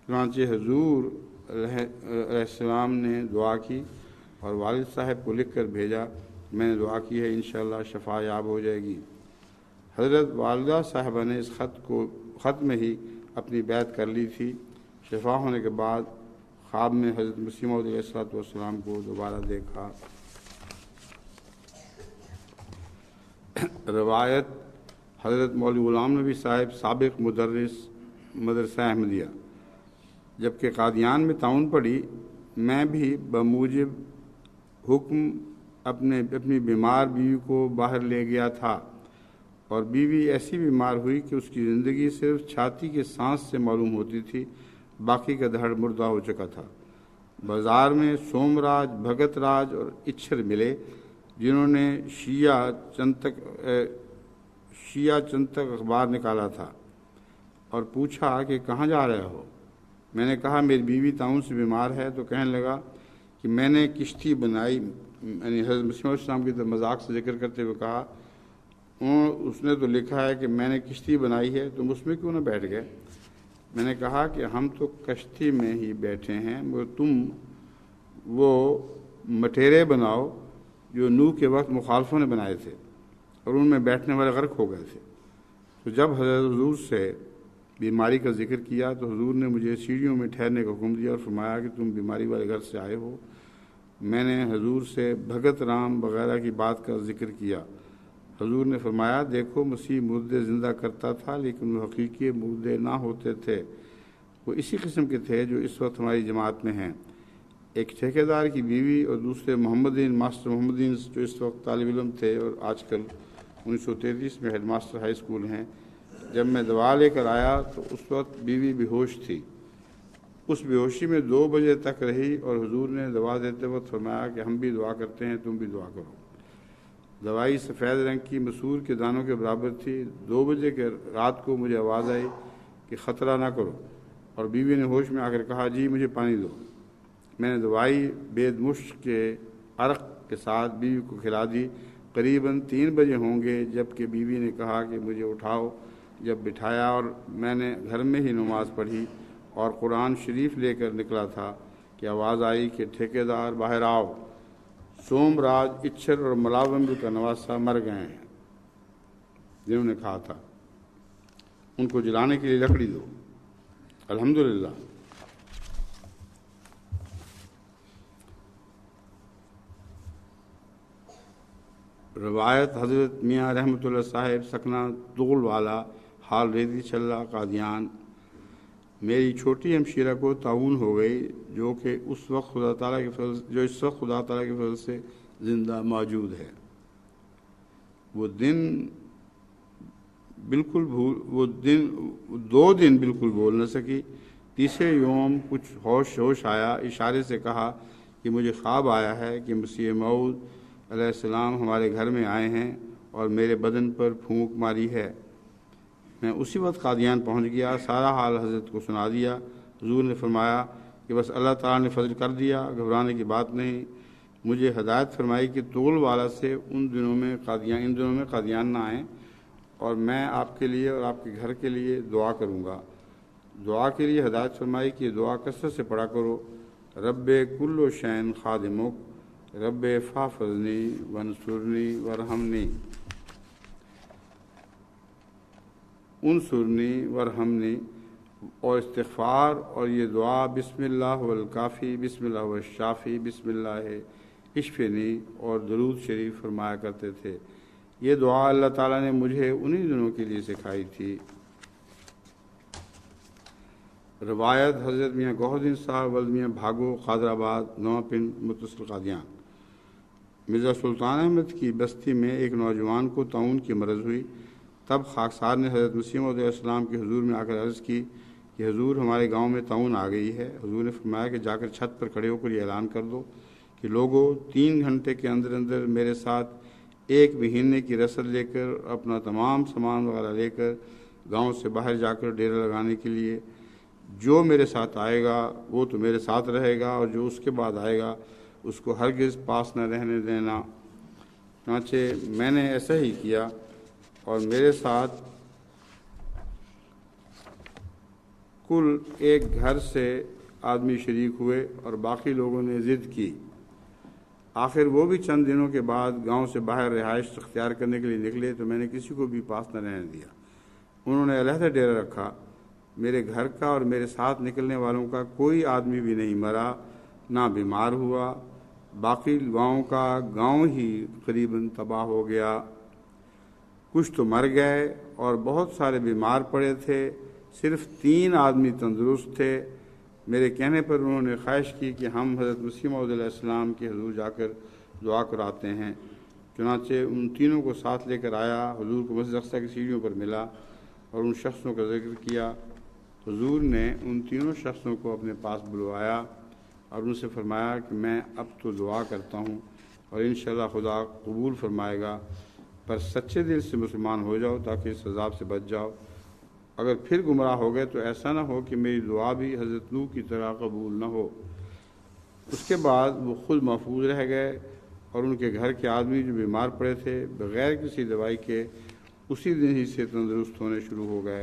چنانچہ حضور علیہ السلام نے دعا کی اور والد صاحب کو لکھ کر بھیجا، میں نے دعا کی ہے انشاءاللہ شفا یاب ہو جائے گی۔ حضرت والدہ صاحبہ نے اس خط میں ہی اپنی بیعت کر لی تھی۔ شفا ہونے کے بعد خواب میں حضرت مسیح موعود علیہ السلام کو دوبارہ دیکھا۔ روایت حضرت مولوی غلام نبی صاحب سابق مدرس مدرسہ احمدیہ، جبکہ قادیان میں طاعون پڑی، میں بھی بموجب حکم اپنی بیمار بیوی کو باہر لے گیا تھا، اور بیوی ایسی بیمار ہوئی کہ اس کی زندگی صرف چھاتی کے سانس سے معلوم ہوتی تھی، باقی کا دھڑ مردہ ہو چکا تھا۔ بازار میں سوم راج، بھگت راج اور اچھر ملے جنہوں نے شیعہ چنتک اخبار نکالا تھا اور پوچھا کہ کہاں جا رہے ہو؟ میں نے کہا میری بیوی طاعون سے بیمار ہے، تو کہنے لگا کہ میں نے کشتی بنائی، یعنی حضرت مسیح السلام کی طرف مذاق سے ذکر کرتے ہوئے کہا اس نے تو لکھا ہے کہ میں نے کشتی بنائی ہے، تم اس میں کیوں نہ بیٹھ گئے؟ میں نے کہا کہ ہم تو کشتی میں ہی بیٹھے ہیں، مگر تم وہ مٹیرے بناؤ جو نوح کے وقت مخالفوں نے بنائے تھے اور ان میں بیٹھنے والے غرق ہو گئے تھے۔ تو جب حضرت حضور سے بیماری کا ذکر کیا تو حضور نے مجھے سیڑھیوں میں ٹھہرنے کا حکم دیا اور فرمایا کہ تم بیماری والے گھر سے آئے ہو۔ میں نے حضور سے بھگت رام وغیرہ کی بات کا ذکر کیا۔ حضور نے فرمایا دیکھو مسیح مردے زندہ کرتا تھا لیکن وہ حقیقی مردے نہ ہوتے تھے، وہ اسی قسم کے تھے جو اس وقت ہماری جماعت میں ہیں، ایک ٹھیکیدار کی بیوی اور دوسرے ماسٹر محمدین جو اس وقت طالب علم تھے اور آج کل 1933 میں ہیڈ ماسٹر ہائی اسکول ہیں۔ جب میں دوا لے کر آیا تو اس وقت بیوی بے ہوش تھی، اس بے ہوشی میں 2 بجے تک رہی، اور حضور نے دوا دیتے وقت فرمایا کہ ہم بھی دعا کرتے ہیں، تم بھی دعا کرو۔ دوائی سفید رنگ کی مسور کے دانوں کے برابر تھی۔ 2 بجے کے رات کو مجھے آواز آئی کہ خطرہ نہ کرو، اور بیوی نے ہوش میں آ کر کہا جی مجھے پانی دو۔ میں نے دوائی بید مشک کے عرق کے ساتھ بیوی کو کھلا دی۔ قریباً 3 بجے ہوں گے جبکہ بیوی نے کہا کہ مجھے اٹھاؤ۔ جب بٹھایا اور میں نے گھر میں ہی نماز پڑھی اور قرآن شریف لے کر نکلا تھا کہ آواز آئی کہ ٹھیکیدار باہر آؤ، سوم راج، اچھر اور ملاومبی کا نواسہ مر گئے ہیں جنہوں نے کہا تھا۔ ان کو جلانے کے لیے لکڑی دو۔ الحمدللہ روایت حضرت میاں رحمۃ اللہ صاحب سکنہ دغل والا حال ریتی چلہ قادیان، میری چھوٹی ہمشیرہ کو طاعون ہو گئی جو کہ اس وقت خدا تعالیٰ کے فضل سے زندہ موجود ہے۔ وہ دو دن بالکل بول نہ سکی۔ تیسرے یوم کچھ ہوش آیا، اشارے سے کہا کہ مجھے خواب آیا ہے کہ مسیح موعود علیہ السلام ہمارے گھر میں آئے ہیں اور میرے بدن پر پھونک ماری ہے۔ میں اسی وقت قادیان پہنچ گیا، سارا حال حضرت کو سنا دیا۔ حضور نے فرمایا کہ بس اللہ تعالیٰ نے فضل کر دیا، گھبرانے کی بات نہیں۔ مجھے ہدایت فرمائی کہ طول والا سے ان دنوں میں قادیان نہ آئیں، اور میں آپ کے لیے اور آپ کے گھر کے لیے دعا کروں گا۔ دعا کے لیے ہدایت فرمائی کہ دعا کثرت سے پڑھا کرو، رب کل شین خادمک، رب فاحفظنی وانصرنی وارحمنی، انصرنی وارحمنی، اور استغفار اور یہ دعا بسم اللہ والکافی، بسم اللہ والشافی، بسم اللہ اشفنی اور درود شریف فرمایا کرتے تھے۔ یہ دعا اللہ تعالیٰ نے مجھے انہی دنوں کے لیے سکھائی تھی۔ روایت حضرت میاں گوہر الدین صاحب ولد میاں بھاگو قادر آباد نواں پنڈ متصل قادیان، مرزا سلطان احمد کی بستی میں ایک نوجوان کو طاعون کی مرض ہوئی۔ تب خاکسار نے حضرت مسیح موعود علیہ السلام کے حضور میں آ کر عرض کی کہ حضور ہمارے گاؤں میں طاعون آ گئی ہے۔ حضور نے فرمایا کہ جا کر چھت پر کھڑے ہو کر یہ اعلان کر دو کہ لوگوں 3 گھنٹے کے اندر میرے ساتھ 1 مہینے کی رسد لے کر اپنا تمام سامان وغیرہ لے کر گاؤں سے باہر جا کر ڈیرا لگانے کے لیے، جو میرے ساتھ آئے گا وہ تو میرے ساتھ رہے گا، اور جو اس کے بعد آئے گا اس کو ہرگز پاس نہ رہنے دینا۔ چنانچہ میں نے ایسا ہی کیا اور میرے ساتھ کل 1 گھر سے آدمی شریک ہوئے اور باقی لوگوں نے ضد کی۔ آخر وہ بھی چند دنوں کے بعد گاؤں سے باہر رہائش اختیار کرنے کے لیے نکلے تو میں نے کسی کو بھی پاس نہ رہنے دیا۔ انہوں نے علیحدہ ڈیرا رکھا۔ میرے گھر کا اور میرے ساتھ نکلنے والوں کا کوئی آدمی بھی نہیں مرا، نہ بیمار ہوا۔ باقی گاؤں کا گاؤں ہی قریباً تباہ ہو گیا۔ کچھ تو مر گئے اور بہت سارے بیمار پڑے تھے، صرف 3 آدمی تندرست تھے۔ میرے کہنے پر انہوں نے خواہش کی کہ ہم حضرت مسیح موعود علیہ السلام کے حضور جا کر دعا کراتے ہیں۔ چنانچہ ان تینوں کو ساتھ لے کر آیا، حضور کو مسجد اقصیٰ کی سیڑھیوں پر ملا اور ان شخصوں کا ذکر کیا۔ حضور نے ان تینوں شخصوں کو اپنے پاس بلوایا اور ان سے فرمایا کہ میں اب تو دعا کرتا ہوں اور انشاءاللہ خدا قبول فرمائے گا، پر سچے دل سے مسلمان ہو جاؤ تاکہ اس عذاب سے بچ جاؤ۔ اگر پھر گمراہ ہو گئے تو ایسا نہ ہو کہ میری دعا بھی حضرت نوح کی طرح قبول نہ ہو۔ اس کے بعد وہ خود محفوظ رہ گئے اور ان کے گھر کے آدمی جو بیمار پڑے تھے بغیر کسی دوائی کے اسی دن ہی سے تندرست ہونے شروع ہو گئے۔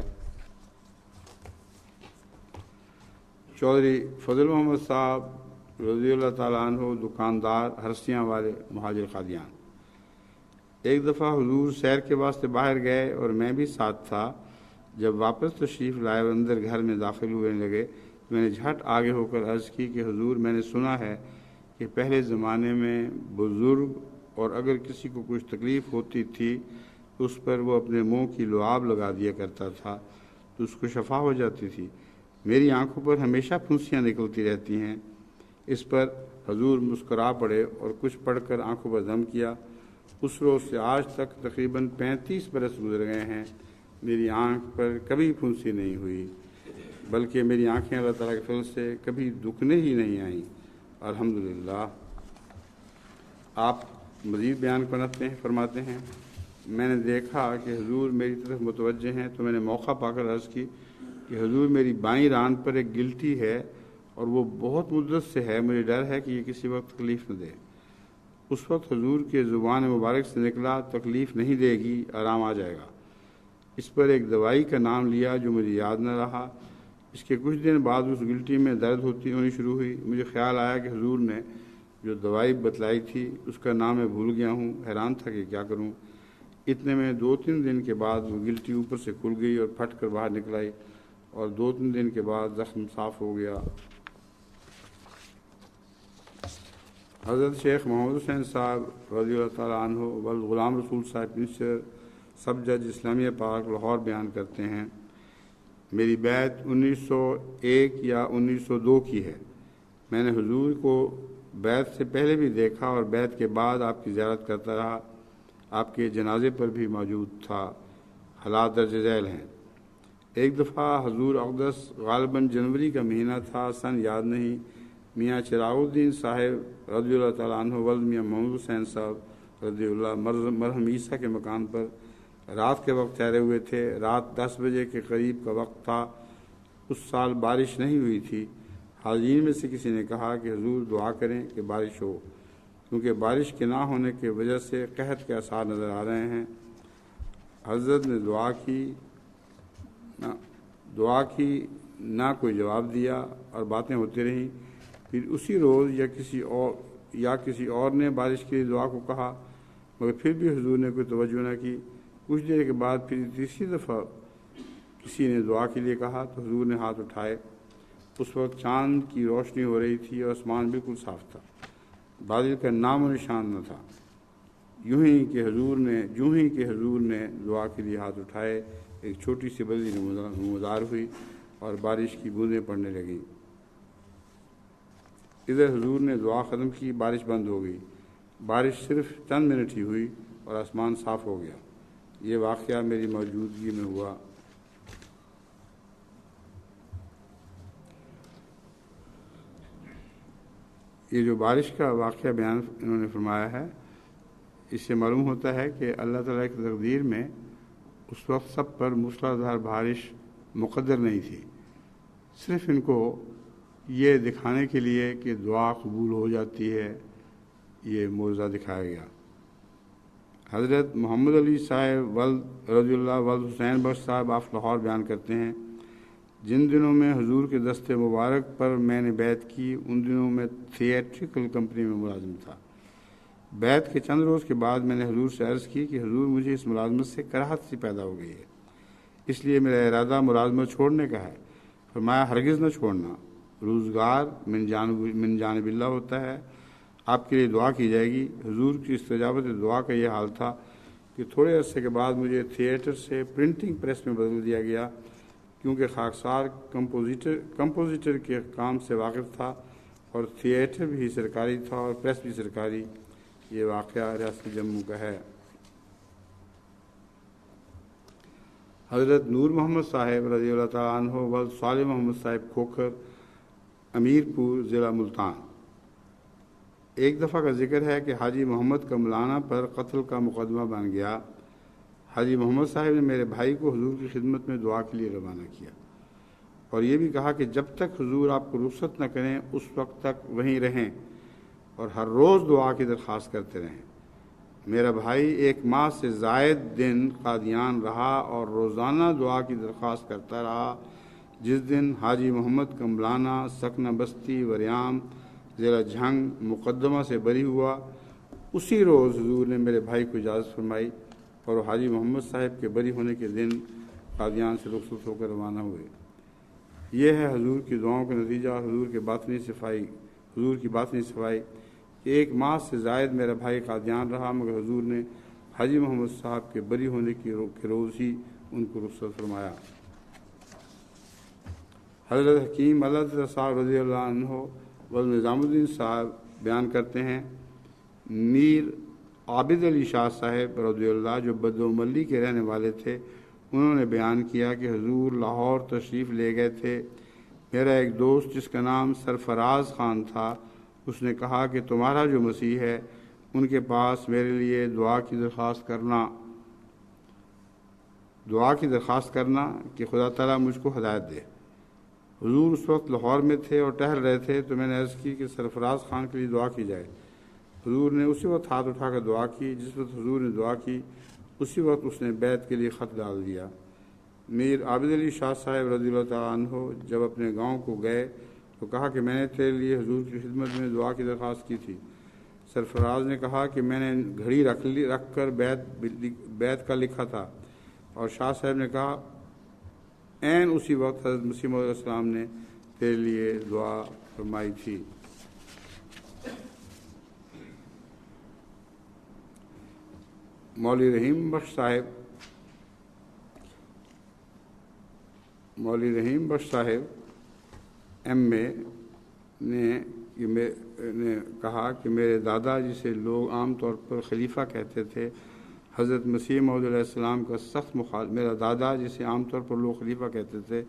چودھری فضل محمد صاحب رضی اللہ تعالیٰ عنہ، دکاندار، ہرسیاں والے، مہاجر قادیان۔ ایک دفعہ حضور سیر کے واسطے باہر گئے اور میں بھی ساتھ تھا۔ جب واپس تشریف لائے اور اندر گھر میں داخل ہونے لگے تو میں نے جھٹ آگے ہو کر عرض کی کہ حضور میں نے سنا ہے کہ پہلے زمانے میں بزرگ اور اگر کسی کو کچھ تکلیف ہوتی تھی تو اس پر وہ اپنے منہ کی لعاب لگا دیا کرتا تھا تو اس کو شفا ہو جاتی تھی۔ میری آنکھوں پر ہمیشہ پھنسیاں نکلتی رہتی ہیں۔ اس پر حضور مسکرا پڑے اور کچھ پڑھ کر آنکھوں پر دم کیا۔ اس روز سے آج تک تقریباً 35 برس گزر گئے ہیں، میری آنکھ پر کبھی پھنسی نہیں ہوئی، بلکہ میری آنکھیں اللہ تعالیٰ کے فضل سے کبھی دکھنے ہی نہیں آئیں۔ الحمدللہ۔ آپ مزید بیان فرماتے ہیں، میں نے دیکھا کہ حضور میری طرف متوجہ ہیں تو میں نے موقع پا کر عرض کی کہ حضور میری بائیں ران پر ایک گلٹی ہے اور وہ بہت مدت سے ہے، مجھے ڈر ہے کہ یہ کسی وقت تکلیف نہ دے۔ اس وقت حضور کے زبان مبارک سے نکلا، تکلیف نہیں دے گی، آرام آ جائے گا۔ اس پر ایک دوائی کا نام لیا جو مجھے یاد نہ رہا۔ اس کے کچھ دن بعد اس گلٹی میں درد ہونی شروع ہوئی۔ مجھے خیال آیا کہ حضور نے جو دوائی بتلائی تھی اس کا نام میں بھول گیا ہوں، حیران تھا کہ کیا کروں۔ اتنے میں 2-3 دن کے بعد وہ گلٹی اوپر سے کھل گئی اور پھٹ کر باہر نکل آئی، اور 2-3 دن کے بعد زخم صاف ہو گیا۔ حضرت شیخ محمد حسین صاحب رضی اللہ تعالیٰ عنہ غلام رسول صاحب پرنسپل سب جج اسلامیہ پارک لاہور بیان کرتے ہیں، میری بیعت 1901 یا 1902 کی ہے۔ میں نے حضور کو بیعت سے پہلے بھی دیکھا اور بیعت کے بعد آپ کی زیارت کرتا رہا، آپ کے جنازے پر بھی موجود تھا۔ حالات درج ذیل ہیں۔ ایک دفعہ حضور اقدس غالباً جنوری کا مہینہ تھا، سن یاد نہیں، میاں چراغ الدین صاحب رضی اللہ تعالیٰ عنہ ولد میاں محمد حسین صاحب رضی اللہ مرحوم عیسیٰ کے مکان پر رات کے وقت ٹھہرے ہوئے تھے۔ رات 10 بجے کے قریب کا وقت تھا۔ اس سال بارش نہیں ہوئی تھی۔ حاضرین میں سے کسی نے کہا کہ حضور دعا کریں کہ بارش ہو، کیونکہ بارش کے نہ ہونے کی وجہ سے قحط کے آثار نظر آ رہے ہیں۔ حضرت نے دعا کی، نہ کوئی جواب دیا اور باتیں ہوتی رہیں۔ پھر اسی روز یا کسی اور نے بارش کے لیے دعا کو کہا، مگر پھر بھی حضور نے کوئی توجہ نہ کی۔ کچھ دیر کے بعد پھر تیسری دفعہ کسی نے دعا کے لیے کہا تو حضور نے ہاتھ اٹھائے۔ اس وقت چاند کی روشنی ہو رہی تھی اور آسمان بالکل صاف تھا، بادل کا نام و نشان نہ تھا۔ یوں ہی کہ حضور نے دعا کے لیے ہاتھ اٹھائے، ایک چھوٹی سی بدلی نمودار ہوئی اور بارش کی بوندیں پڑنے لگیں۔ ادھر حضور نے دعا ختم کی، بارش بند ہو گئی۔ بارش صرف چند منٹ ہی ہوئی اور آسمان صاف ہو گیا۔ یہ واقعہ میری موجودگی میں ہوا۔ یہ جو بارش کا واقعہ بیان انہوں نے فرمایا ہے، اس سے معلوم ہوتا ہے کہ اللہ تعالیٰ کی تقدیر میں اس وقت سب پر موسلادھار بارش مقدر نہیں تھی، صرف ان کو یہ دکھانے کے لیے کہ دعا قبول ہو جاتی ہے، یہ معجزہ دکھایا گیا۔ حضرت محمد علی صاحب ولد رضی اللہ ولد حسین بخش صاحب آف لاہور بیان کرتے ہیں، جن دنوں میں حضور کے دست مبارک پر میں نے بیعت کی، ان دنوں میں تھیٹریکل کمپنی میں ملازم تھا۔ بیعت کے چند روز کے بعد میں نے حضور سے عرض کی کہ حضور مجھے اس ملازمت سے کراہت سی پیدا ہو گئی ہے، اس لیے میرا ارادہ ملازمت چھوڑنے کا ہے۔ فرمایا ہرگز نہ چھوڑنا، روزگار من جانب اللہ ہوتا ہے، آپ کے لیے دعا کی جائے گی۔ حضور کی استجابت دعا کا یہ حال تھا کہ تھوڑے عرصے کے بعد مجھے تھیٹر سے پرنٹنگ پریس میں بدل دیا گیا، کیونکہ خاکسار کمپوزیٹر کے کام سے واقف تھا اور تھیٹر بھی سرکاری تھا اور پریس بھی سرکاری۔ یہ واقعہ ریاست جموں کا ہے۔ حضرت نور محمد صاحب رضی اللہ تعالیٰ عنہ ولد صالح محمد صاحب کھوکھر امیر پور ضلع ملتان۔ ایک دفعہ کا ذکر ہے کہ حاجی محمد کملانہ پر قتل کا مقدمہ بن گیا۔ حاجی محمد صاحب نے میرے بھائی کو حضور کی خدمت میں دعا کے لیے روانہ کیا اور یہ بھی کہا کہ جب تک حضور آپ کو رخصت نہ کریں اس وقت تک وہیں رہیں اور ہر روز دعا کی درخواست کرتے رہیں۔ میرا بھائی 1 ماہ سے زائد دن قادیان رہا اور روزانہ دعا کی درخواست کرتا رہا۔ جس دن حاجی محمد کملانہ سکنہ بستی وریام ضلع جھنگ مقدمہ سے بری ہوا، اسی روز حضور نے میرے بھائی کو اجازت فرمائی اور حاجی محمد صاحب کے بری ہونے کے دن قادیان سے رخصت ہو کر روانہ ہوئے۔ یہ ہے حضور کی دعاؤں کا نتیجہ، حضور کی باطنی صفائی۔ 1 ماہ سے زائد میرا بھائی قادیان رہا، مگر حضور نے حاجی محمد صاحب کے بری ہونے کے روز ہی ان کو رخصت فرمایا۔ حضرت حکیم اللہ صاحب رضی اللہ عنہ ولد نظام الدین صاحب بیان کرتے ہیں، میر عابد علی شاہ صاحب رضی اللہ جو بدوملی کے رہنے والے تھے، انہوں نے بیان کیا کہ حضور لاہور تشریف لے گئے تھے۔ میرا ایک دوست جس کا نام سرفراز خان تھا، اس نے کہا کہ تمہارا جو مسیح ہے ان کے پاس میرے لیے دعا کی درخواست کرنا کہ خدا تعالیٰ مجھ کو ہدایت دے۔ حضور اس وقت لاہور میں تھے اور ٹہل رہے تھے، تو میں نے عرض کی کہ سرفراز خان کے لیے دعا کی جائے۔ حضور نے اسی وقت ہاتھ اٹھا کر دعا کی۔ جس وقت حضور نے دعا کی اسی وقت اس نے بیعت کے لیے خط ڈال دیا۔ میر عابد علی شاہ صاحب رضی اللہ تعالیٰ عنہ جب اپنے گاؤں کو گئے تو کہا کہ میں نے تیرے لیے حضور کی خدمت میں دعا کی درخواست کی تھی۔ سرفراز نے کہا کہ میں نے گھڑی رکھ کر بیت کا لکھا تھا، اور شاہ صاحب نے کہا عین اسی وقت حضرت مسیح موعود علیہ السلام نے تیرے لیے دعا فرمائی تھی۔ مولوی رحیم بخش صاحب M.A. نے کہا کہ میرے دادا جسے لوگ عام طور پر خلیفہ کہتے تھے، حضرت مسیح موعود علیہ السلام کا سخت مخالف، میرا دادا جسے عام طور پر لوگ خلیفہ کہتے تھے،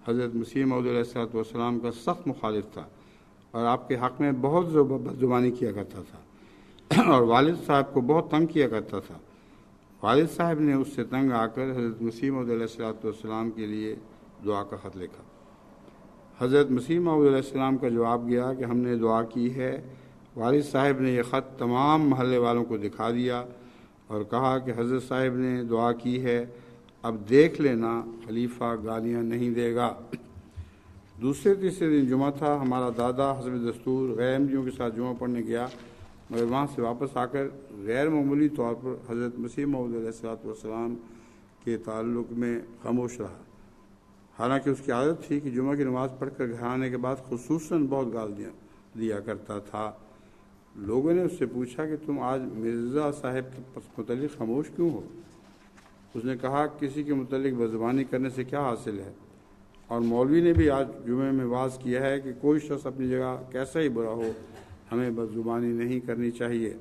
حضرت مسیح موعود علیہ السلام کا سخت مخالف تھا اور آپ کے حق میں بہت بدزبانی کیا کرتا تھا اور والد صاحب کو بہت تنگ کیا کرتا تھا۔ والد صاحب نے اس سے تنگ آ کر حضرت مسیح موعود علیہ السلام کے لیے دعا کا خط لکھا۔ حضرت مسیح موعود علیہ السلام کا جواب گیا کہ ہم نے دعا کی ہے۔ والد صاحب نے یہ خط تمام محلے والوں کو دکھا دیا اور کہا کہ حضرت صاحب نے دعا کی ہے، اب دیکھ لینا خلیفہ گالیاں نہیں دے گا۔ دوسرے تیسرے دن جمعہ تھا۔ ہمارا دادا حسب دستور غیر احمدیوں کے ساتھ جمعہ پڑھنے گیا، مگر وہاں سے واپس آ کر غیر معمولی طور پر حضرت مسیح موعود علیہ السلام کے تعلق میں خاموش رہا، حالانکہ اس کی عادت تھی کہ جمعہ کی نماز پڑھ کر گھر آنے کے بعد خصوصاً بہت گالیاں دیا کرتا تھا۔ لوگوں نے اس سے پوچھا کہ تم آج مرزا صاحب کے متعلق خاموش کیوں ہو؟ اس نے کہا کسی کے متعلق بدزبانی کرنے سے کیا حاصل ہے، اور مولوی نے بھی آج جمعے میں واعظ کیا ہے کہ کوئی شخص اپنی جگہ کیسا ہی برا ہو، ہمیں بدزبانی نہیں کرنی چاہیے۔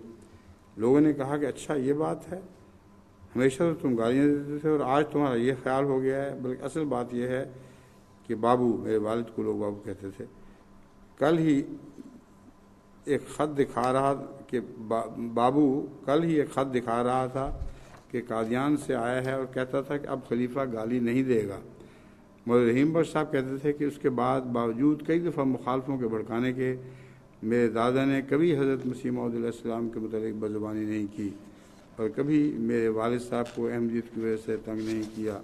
لوگوں نے کہا کہ اچھا یہ بات ہے، ہمیشہ تو تم گالیاں دیتے تھے اور آج تمہارا یہ خیال ہو گیا ہے، بلکہ اصل بات یہ ہے کہ بابو، میرے والد کو لوگ بابو کہتے تھے، کل ہی ایک خط دکھا رہا تھا کہ قادیان سے آیا ہے اور کہتا تھا کہ اب خلیفہ گالی نہیں دے گا۔ مولوی رحیم بخش صاحب کہتے تھے کہ اس کے بعد باوجود کئی دفعہ مخالفوں کے بھڑکانے کے، میرے دادا نے کبھی حضرت مسیح موعود علیہ السلام کے متعلق بدزبانی نہیں کی اور کبھی میرے والد صاحب کو احمدیت کی وجہ سے تنگ نہیں کیا۔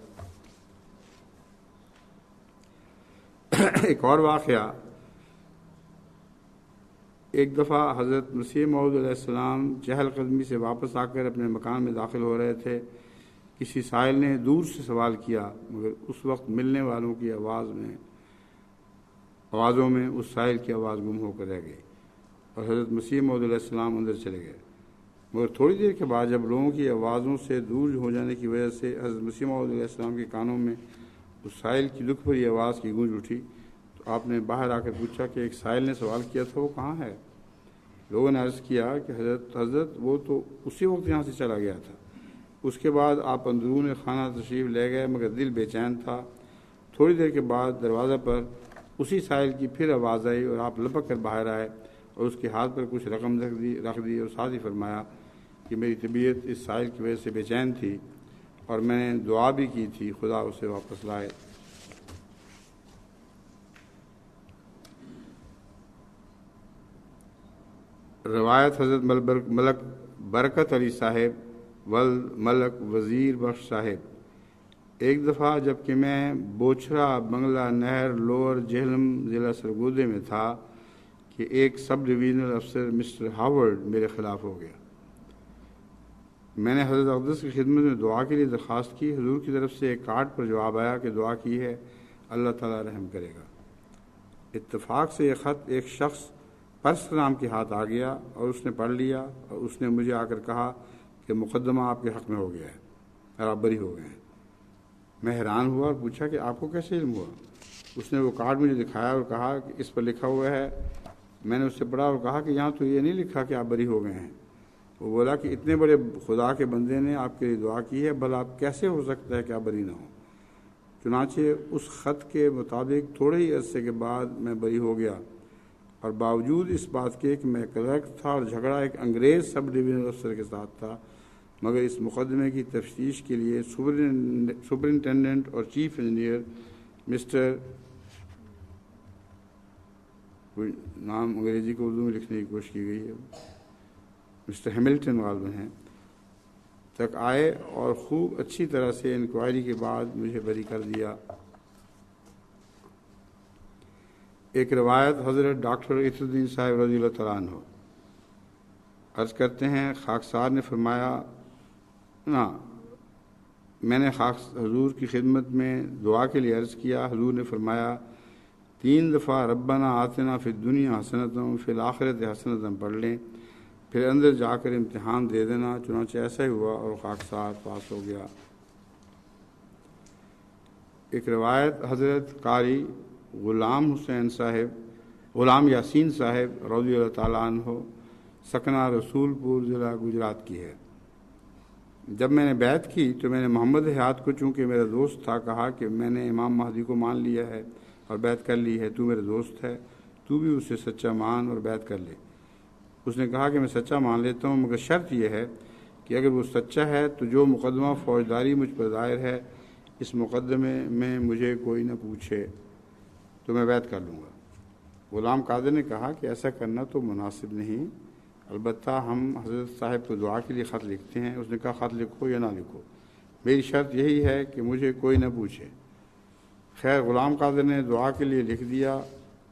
ایک اور واقعہ، ایک دفعہ حضرت مسیح موعود علیہ السلام چہل قدمی سے واپس آ کر اپنے مکان میں داخل ہو رہے تھے۔ کسی سائل نے دور سے سوال کیا، مگر اس وقت ملنے والوں کی آوازوں میں اس سائل کی آواز گم ہو کر رہ گئی اور حضرت مسیح موعود علیہ السلام اندر چلے گئے۔ مگر تھوڑی دیر کے بعد جب لوگوں کی آوازوں سے دور ہو جانے کی وجہ سے حضرت مسیح موعود علیہ السلام کے کانوں میں اس سائل کی دکھ بھری آواز کی گونج اٹھی، تو آپ نے باہر آ کر پوچھا کہ ایک سائل نے سوال کیا تھا، وہ کہاں ہے؟ لوگوں نے عرض کیا کہ حضرت وہ تو اسی وقت یہاں سے چلا گیا تھا۔ اس کے بعد آپ اندرون خانہ تشریف لے گئے، مگر دل بے چین تھا۔ تھوڑی دیر کے بعد دروازہ پر اسی سائل کی پھر آواز آئی اور آپ لپک کر باہر آئے اور اس کے ہاتھ پر کچھ رقم رکھ دی اور ساتھ ہی فرمایا کہ میری طبیعت اس سائل کی وجہ سے بے چین تھی اور میں نے دعا بھی کی تھی، خدا اسے واپس لائے۔ روایت حضرت ملک برکت علی صاحب ملک وزیر بخش صاحب، ایک دفعہ جب کہ میں بوچھرا بنگلہ نہر لوور جہلم ضلع سرگودے میں تھا کہ ایک سب ڈویژنل افسر مسٹر ہاورڈ میرے خلاف ہو گیا۔ میں نے حضرت اقدس کی خدمت میں دعا کے لیے درخواست کی۔ حضور کی طرف سے ایک کارڈ پر جواب آیا کہ دعا کی ہے، اللہ تعالیٰ رحم کرے گا۔ اتفاق سے یہ خط ایک شخص پرس نام کے ہاتھ آ گیا اور اس نے پڑھ لیا اور اس نے مجھے آ کر کہا کہ مقدمہ آپ کے حق میں ہو گیا ہے اور آپ بری ہو گئے ہیں۔ میں حیران ہوا اور پوچھا کہ آپ کو کیسے علم ہوا؟ اس نے وہ کارڈ مجھے دکھایا اور کہا کہ اس پر لکھا ہوا ہے۔ میں نے اس سے پڑھا اور کہا کہ یہاں تو یہ نہیں لکھا کہ آپ بری ہو گئے ہیں۔ وہ بولا کہ اتنے بڑے خدا کے بندے نے آپ کے لیے دعا کی ہے، بھلا آپ کیسے ہو سکتا ہے کہ آپ بری نہ ہوں؟ چنانچہ اس خط کے مطابق تھوڑے ہی عرصے کے بعد میں بری ہو گیا، اور باوجود اس بات کے کہ میں کلرک تھا اور جھگڑا ایک انگریز سب ڈویژنل افسر کے ساتھ تھا، مگر اس مقدمے کی تفتیش کے لیے سپرنٹینڈنٹ اور چیف انجینئر مسٹر، نام انگریزی کو اردو میں لکھنے کی کوشش کی گئی ہے، مسٹر ہیملٹن غالباً ہیں، تک آئے اور خوب اچھی طرح سے انکوائری کے بعد مجھے بری کر دیا۔ ایک روایت حضرت ڈاکٹر عطر الدین صاحب رضی اللہ تعالیٰ عنہ، عرض کرتے ہیں خاکسار نے فرمایا نا، میں نے حضور کی خدمت میں دعا کے لیے عرض کیا، حضور نے فرمایا 3 دفعہ ربنا آتنا فی الدنیا حسنۃ فی الآخرۃ حسنۃ پڑھ لیں، پھر اندر جا کر امتحان دے دینا۔ چنانچہ ایسا ہی ہوا اور خاکسار پاس ہو گیا۔ ایک روایت حضرت قاری غلام یاسین صاحب رضی اللہ تعالیٰ عنہ سکنہ رسول پور ضلع گجرات کی ہے۔ جب میں نے بیعت کی تو میں نے محمد حیات کو، چونکہ میرا دوست تھا، کہا کہ میں نے امام مہدی کو مان لیا ہے اور بیعت کر لی ہے، تو میرا دوست ہے، تو بھی اسے سچا مان اور بیعت کر لے۔ اس نے کہا کہ میں سچا مان لیتا ہوں، مگر شرط یہ ہے کہ اگر وہ سچا ہے تو جو مقدمہ فوجداری مجھ پر دائر ہے اس مقدمے میں مجھے کوئی نہ پوچھے تو میں بیعت کر لوں گا۔ غلام قادر نے کہا کہ ایسا کرنا تو مناسب نہیں، البتہ ہم حضرت صاحب کو دعا کے لیے خط لکھتے ہیں۔ اس نے کہا خط لکھو یا نہ لکھو، میری شرط یہی ہے کہ مجھے کوئی نہ پوچھے۔ خیر، غلام قادر نے دعا کے لیے لکھ دیا۔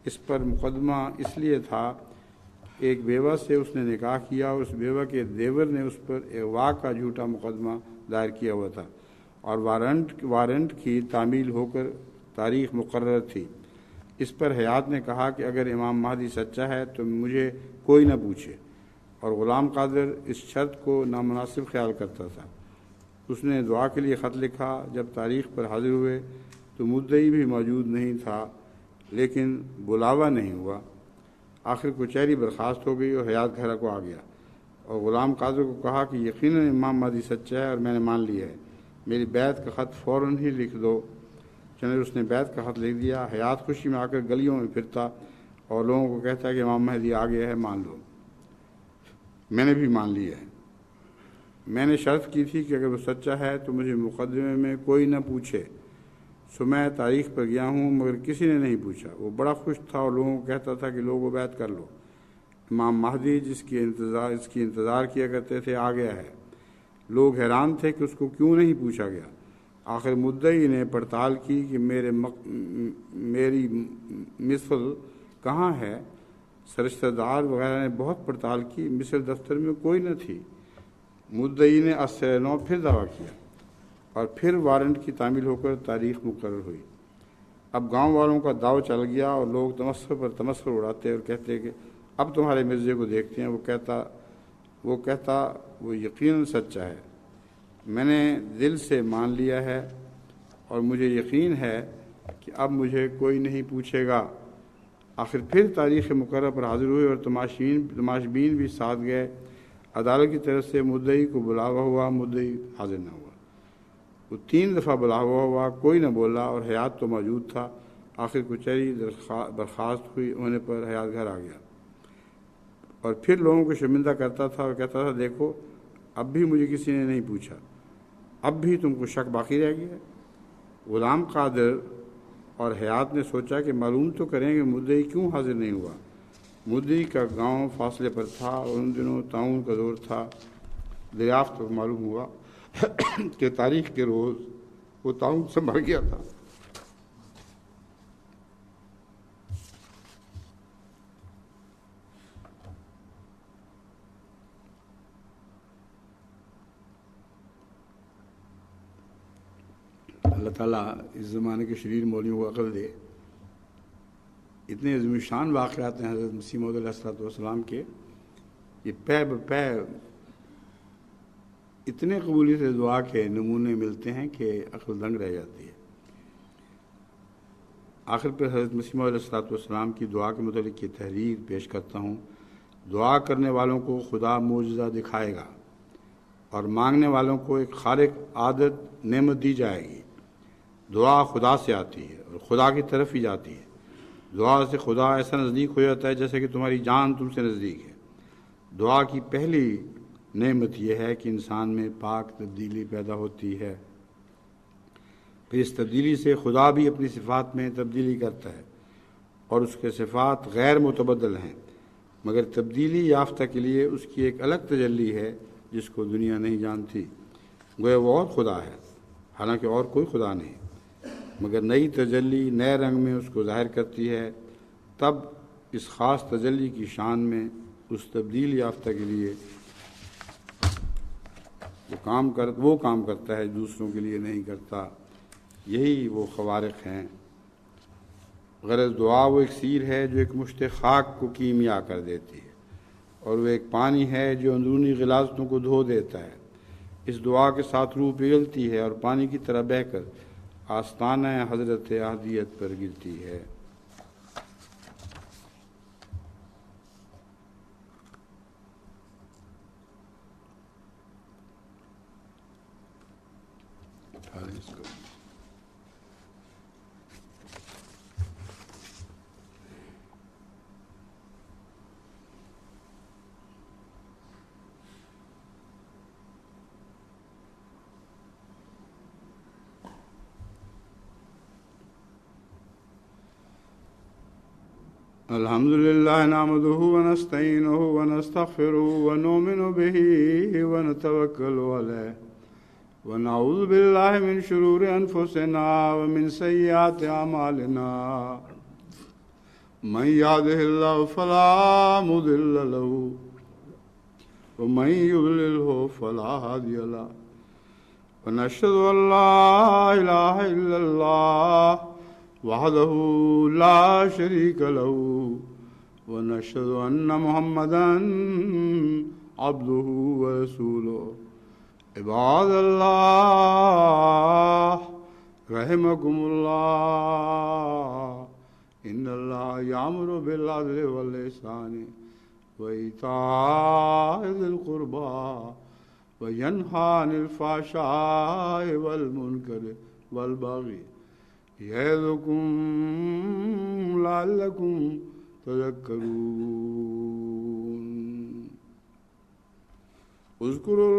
اس پر مقدمہ اس لیے تھا، ایک بیوہ سے اس نے نکاح کیا اور اس بیوہ کے دیور نے اس پر اغوا کا جھوٹا مقدمہ دائر کیا ہوا تھا اور وارنٹ کی تعمیل ہو کر تاریخ مقرر تھی۔ اس پر حیات نے کہا کہ اگر امام مہدی سچا ہے تو مجھے کوئی نہ پوچھے، اور غلام قادر اس شرط کو نامناسب خیال کرتا تھا۔ اس نے دعا کے لیے خط لکھا۔ جب تاریخ پر حاضر ہوئے تو مدعی بھی موجود نہیں تھا، لیکن بلاوا نہیں ہوا۔ آخر کچہری برخاست ہو گئی اور حیات گھر کو آ گیا اور غلام قادر کو کہا کہ یقیناً امام مہدی سچا ہے اور میں نے مان لیا ہے، میری بیعت کا خط فوراً ہی لکھ دو۔ چنانچہ اس نے بیعت کا خط لکھ دیا۔ حیات خوشی میں آ کر گلیوں میں پھرتا اور لوگوں کو کہتا ہے کہ امام مہدی آ گیا ہے، مان لو۔ میں نے بھی مان لیا ہے۔ میں نے شرط کی تھی کہ اگر وہ سچا ہے تو مجھے مقدمے میں کوئی نہ پوچھے، سو میں تاریخ پر گیا ہوں مگر کسی نے نہیں پوچھا۔ وہ بڑا خوش تھا اور لوگوں کو کہتا تھا کہ لوگوں بیعت کر لو، امام مہدی اس کی انتظار کیا کرتے تھے آ گیا ہے۔ لوگ حیران تھے کہ اس کو کیوں نہیں پوچھا گیا۔ آخر مدعی نے پڑتال کی کہ میری مثل کہاں ہے۔ سرشتہ دار وغیرہ نے بہت پڑتال کی، مثل دفتر میں کوئی نہ تھی۔ مدعی نے از نو پھر دعویٰ کیا اور پھر وارنٹ کی تعمیل ہو کر تاریخ مقرر ہوئی۔ اب گاؤں والوں کا داؤ چل گیا اور لوگ تمسخر پر تمسخر اڑاتے اور کہتے کہ اب تمہارے مرزے کو دیکھتے ہیں۔ وہ کہتا وہ یقیناً سچا ہے، میں نے دل سے مان لیا ہے اور مجھے یقین ہے کہ اب مجھے کوئی نہیں پوچھے گا۔ آخر پھر تاریخ مقررہ پر حاضر ہوئے اور تماشبین بھی ساتھ گئے۔ عدالت کی طرف سے مدعی کو بلاوا ہوا، مدعی حاضر نہ ہوا۔ وہ 3 دفعہ بلاوا ہوا، کوئی نہ بولا اور حیات تو موجود تھا۔ آخر کچہری برخاست ہوئی ہونے پر حیات گھر آ گیا اور پھر لوگوں کو شرمندہ کرتا تھا اور کہتا تھا دیکھو اب بھی مجھے کسی نے نہیں پوچھا، اب بھی تم کو شک باقی رہ گیا۔ غلام قادر اور حیات نے سوچا کہ معلوم تو کریں کہ مدعی کیوں حاضر نہیں ہوا۔ مدعی کا گاؤں فاصلے پر تھا اور ان دنوں طاعون کا دور تھا۔ دریافت کو معلوم ہوا کہ تاریخ کے روز وہ طاعون سے مر گیا تھا۔ اللہ تعالیٰ اس زمانے کے شریر مولیوں کو عقل دے۔ اتنے عظیم شان واقعات ہیں حضرت مسیح موعود علیہ السلام کے، یہ پے بپے اتنے قبولیت دعا کے نمونے ملتے ہیں کہ عقل دنگ رہ جاتی ہے۔ آخر پر حضرت مسیح موعود علیہ السلام کی دعا کے متعلق یہ تحریر پیش کرتا ہوں۔ دعا کرنے والوں کو خدا معجزہ دکھائے گا اور مانگنے والوں کو ایک خارق عادت نعمت دی جائے گی۔ دعا خدا سے آتی ہے اور خدا کی طرف ہی جاتی ہے۔ دعا سے خدا ایسا نزدیک ہو جاتا ہے جیسے کہ تمہاری جان تم سے نزدیک ہے۔ دعا کی پہلی نعمت یہ ہے کہ انسان میں پاک تبدیلی پیدا ہوتی ہے، پھر اس تبدیلی سے خدا بھی اپنی صفات میں تبدیلی کرتا ہے اور اس کے صفات غیر متبدل ہیں، مگر تبدیلی یافتہ کے لیے اس کی ایک الگ تجلی ہے جس کو دنیا نہیں جانتی۔ گویا وہ اور خدا ہے، حالانکہ اور کوئی خدا نہیں، مگر نئی تجلی نئے رنگ میں اس کو ظاہر کرتی ہے۔ تب اس خاص تجلی کی شان میں اس تبدیل یافتہ کے لیے وہ کام کرتا ہے دوسروں کے لیے نہیں کرتا. یہی وہ خوارق ہیں. غرض دعا وہ اکسیر ہے جو ایک مشت خاک کو کیمیا کر دیتی ہے، اور وہ ایک پانی ہے جو اندرونی غلاظتوں کو دھو دیتا ہے. اس دعا کے ساتھ روح پگھلتی ہے اور پانی کی طرح بہہ کر آستانہ حضرت احدیت پر گرتی ہے. الحمد لله نحمده ونستعينه ونستغفره ونؤمن به ونتوكل عليه ونعوذ بالله من شرور أنفسنا ومن سيئات أعمالنا. من يهده الله فلا مضل له ومن يضلله فلا هادي له. ونشهد أن لا إله إلا الله وحده لا شريك له ونشهد أن محمدا عبده ورسوله. عباد الله رحمكم الله إن الله يأمر بالعدل والإحسان وإيتاء ذي القربى وينهى عن الفحشاء والمنكر والبغي يعظكم لعلكم تذكرون. اذكروا